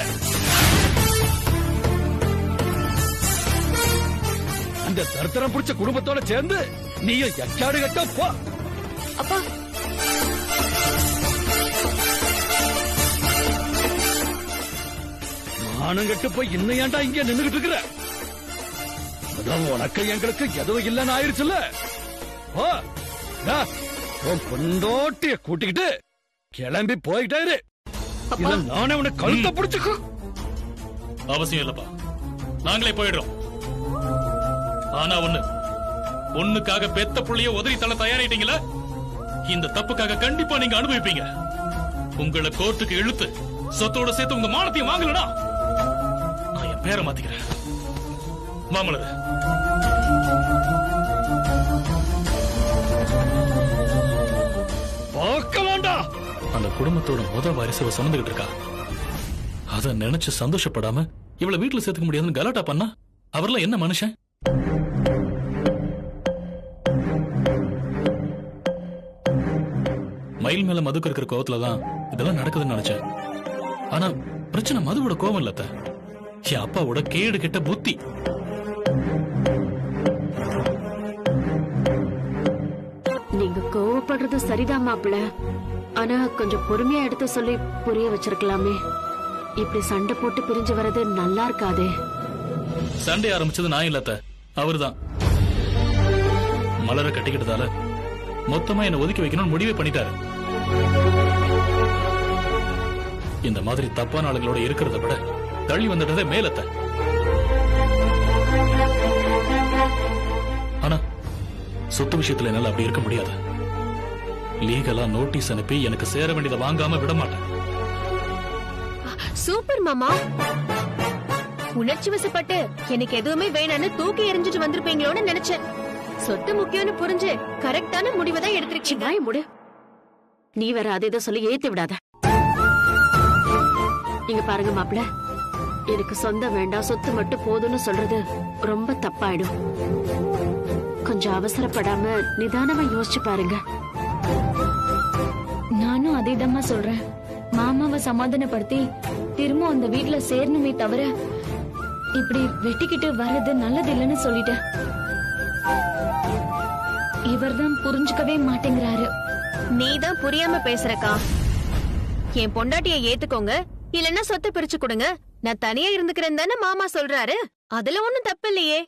அந்த தரத்தரம் பிடிச்ச குடும்பத்தோட சேர்ந்து நீயும் எக்காடு கட்ட போ. அப்பா, மானம் கட்டு போய் இன்னும் ஏன்டா இங்க நின்னுகிட்டு இருக்கிற? அதான் உனக்கு எங்களுக்கு எதுவும் இல்லைன்னு ஆயிடுச்சுல்ல. உன் பொண்டோட்டிய கூட்டிக்கிட்டு கிளம்பி போயிட்டே இரு. இல்ல நானே உன்னை கழுத்தை பிடிச்சுக்கோ. அவசியம் இல்லப்பா, நாங்களே போயிடுறோம். ஆனா ஒண்ணுக்காக பெத்த புள்ளைய உதறி தள்ள தயாரிட்டீங்களா? இந்த தப்புக்காக கண்டிப்பா நீங்க அனுபவிப்பீங்க. உங்களை கோர்ட்டுக்கு இழுத்து சொத்தோட சேர்த்து உங்க மானத்தையும் வாங்கலனா நான் என் பேரை மாத்திக்கிறேன். மாமலர், பார்க்கலாம்டா. அந்த குடும்பத்தோட முத வாரிசு சுமந்துகிட்டு இருக்கா. அத நினைச்சு சந்தோஷப்படாம இவளை வீட்டுல சேர்த்துக்க முடியாதுன்னு கலாட்டா பண்ணா அவர்லாம் என்ன மனுஷன்? மயில் மேல மதுக்கு இருக்கிற கோவத்துலதான் இதெல்லாம் நடக்குதுன்னு நினைச்சேன். ஆனா பிரச்சனை மதுவோட கோவம் இல்ல, என் அப்பாவோட கேடு கெட்ட புத்தி. நீங்க கோவப்படுறது சரிதான் மாப்பிள. ஆனா கொஞ்சம் பொறுமையா எடுத்து சொல்லி புரிய வச்சிருக்கலாமே. இப்படி சண்டை போட்டு பிரிஞ்சு வர்றது நல்லா இருக்காதே. சண்டை ஆரம்பிச்சது நான் இல்ல, அவருதான். மலரை கட்டிக்கிட்டதால மொத்தமா என்ன ஒதுக்கி வைக்கணும்னு முடிவே பண்ணிட்டாரு. இந்த மாதிரி தப்பான ஆளுங்களோட இருக்கிறத விட தள்ளி வந்துட்டதே மேலத்த. ஆனா சொத்து விஷயத்துல என்னால அப்படி இருக்க முடியாது. லீகலா நோட்டீஸ் அனுப்பி எனக்கு சேர வேண்டியதை வாங்காம விட மாட்டேன். சூப்பர் மாமா. உணர்ச்சி வசப்பட்டு எனக்கு எதுவுமே வேணான்னு தூக்கி எறிஞ்சிட்டு வந்திருப்பீங்களோன்னு நினைச்சேன். சொத்து முக்கியம்னு புரிஞ்சு கரெக்டான முடிவை தான் எடுத்துருக்கீங்க. முடு, நீ வேற அதை இதை சொல்லி ஏத்தி விடாத. இங்க பாருங்க மாப்பிள, எனக்கு சொந்தம் வேண்டாம் சொத்து மட்டும் போதும்னு சொல்றது ரொம்ப தப்பாயிடும். கொஞ்சம் அவசரப்படாம நிதானமா யோசிச்சு பாருங்க. நானும் அதேதாம்மா சொல்றேன். மாமாவை சமாதானப்படுத்தி திரும்ப அந்த வீட்டுல சேரணுமே தவிர இப்படி வெட்டிக்கிட்டு வர்றது நல்லது இல்லைன்னு சொல்லிட்டேன். இவர்தான் புரிஞ்சுக்கவே மாட்டேங்கிறாரு. நீதான் புரியாம பேசுறக்கா. என் பொண்டாட்டிய ஏத்துக்கோங்க, இல்லன்னா சொத்தை பிரிச்சு கொடுங்க, நான் தனியா இருந்துக்கிறேன் தானே மாமா சொல்றாரு. அதுல ஒண்ணும் தப்பு இல்லையே.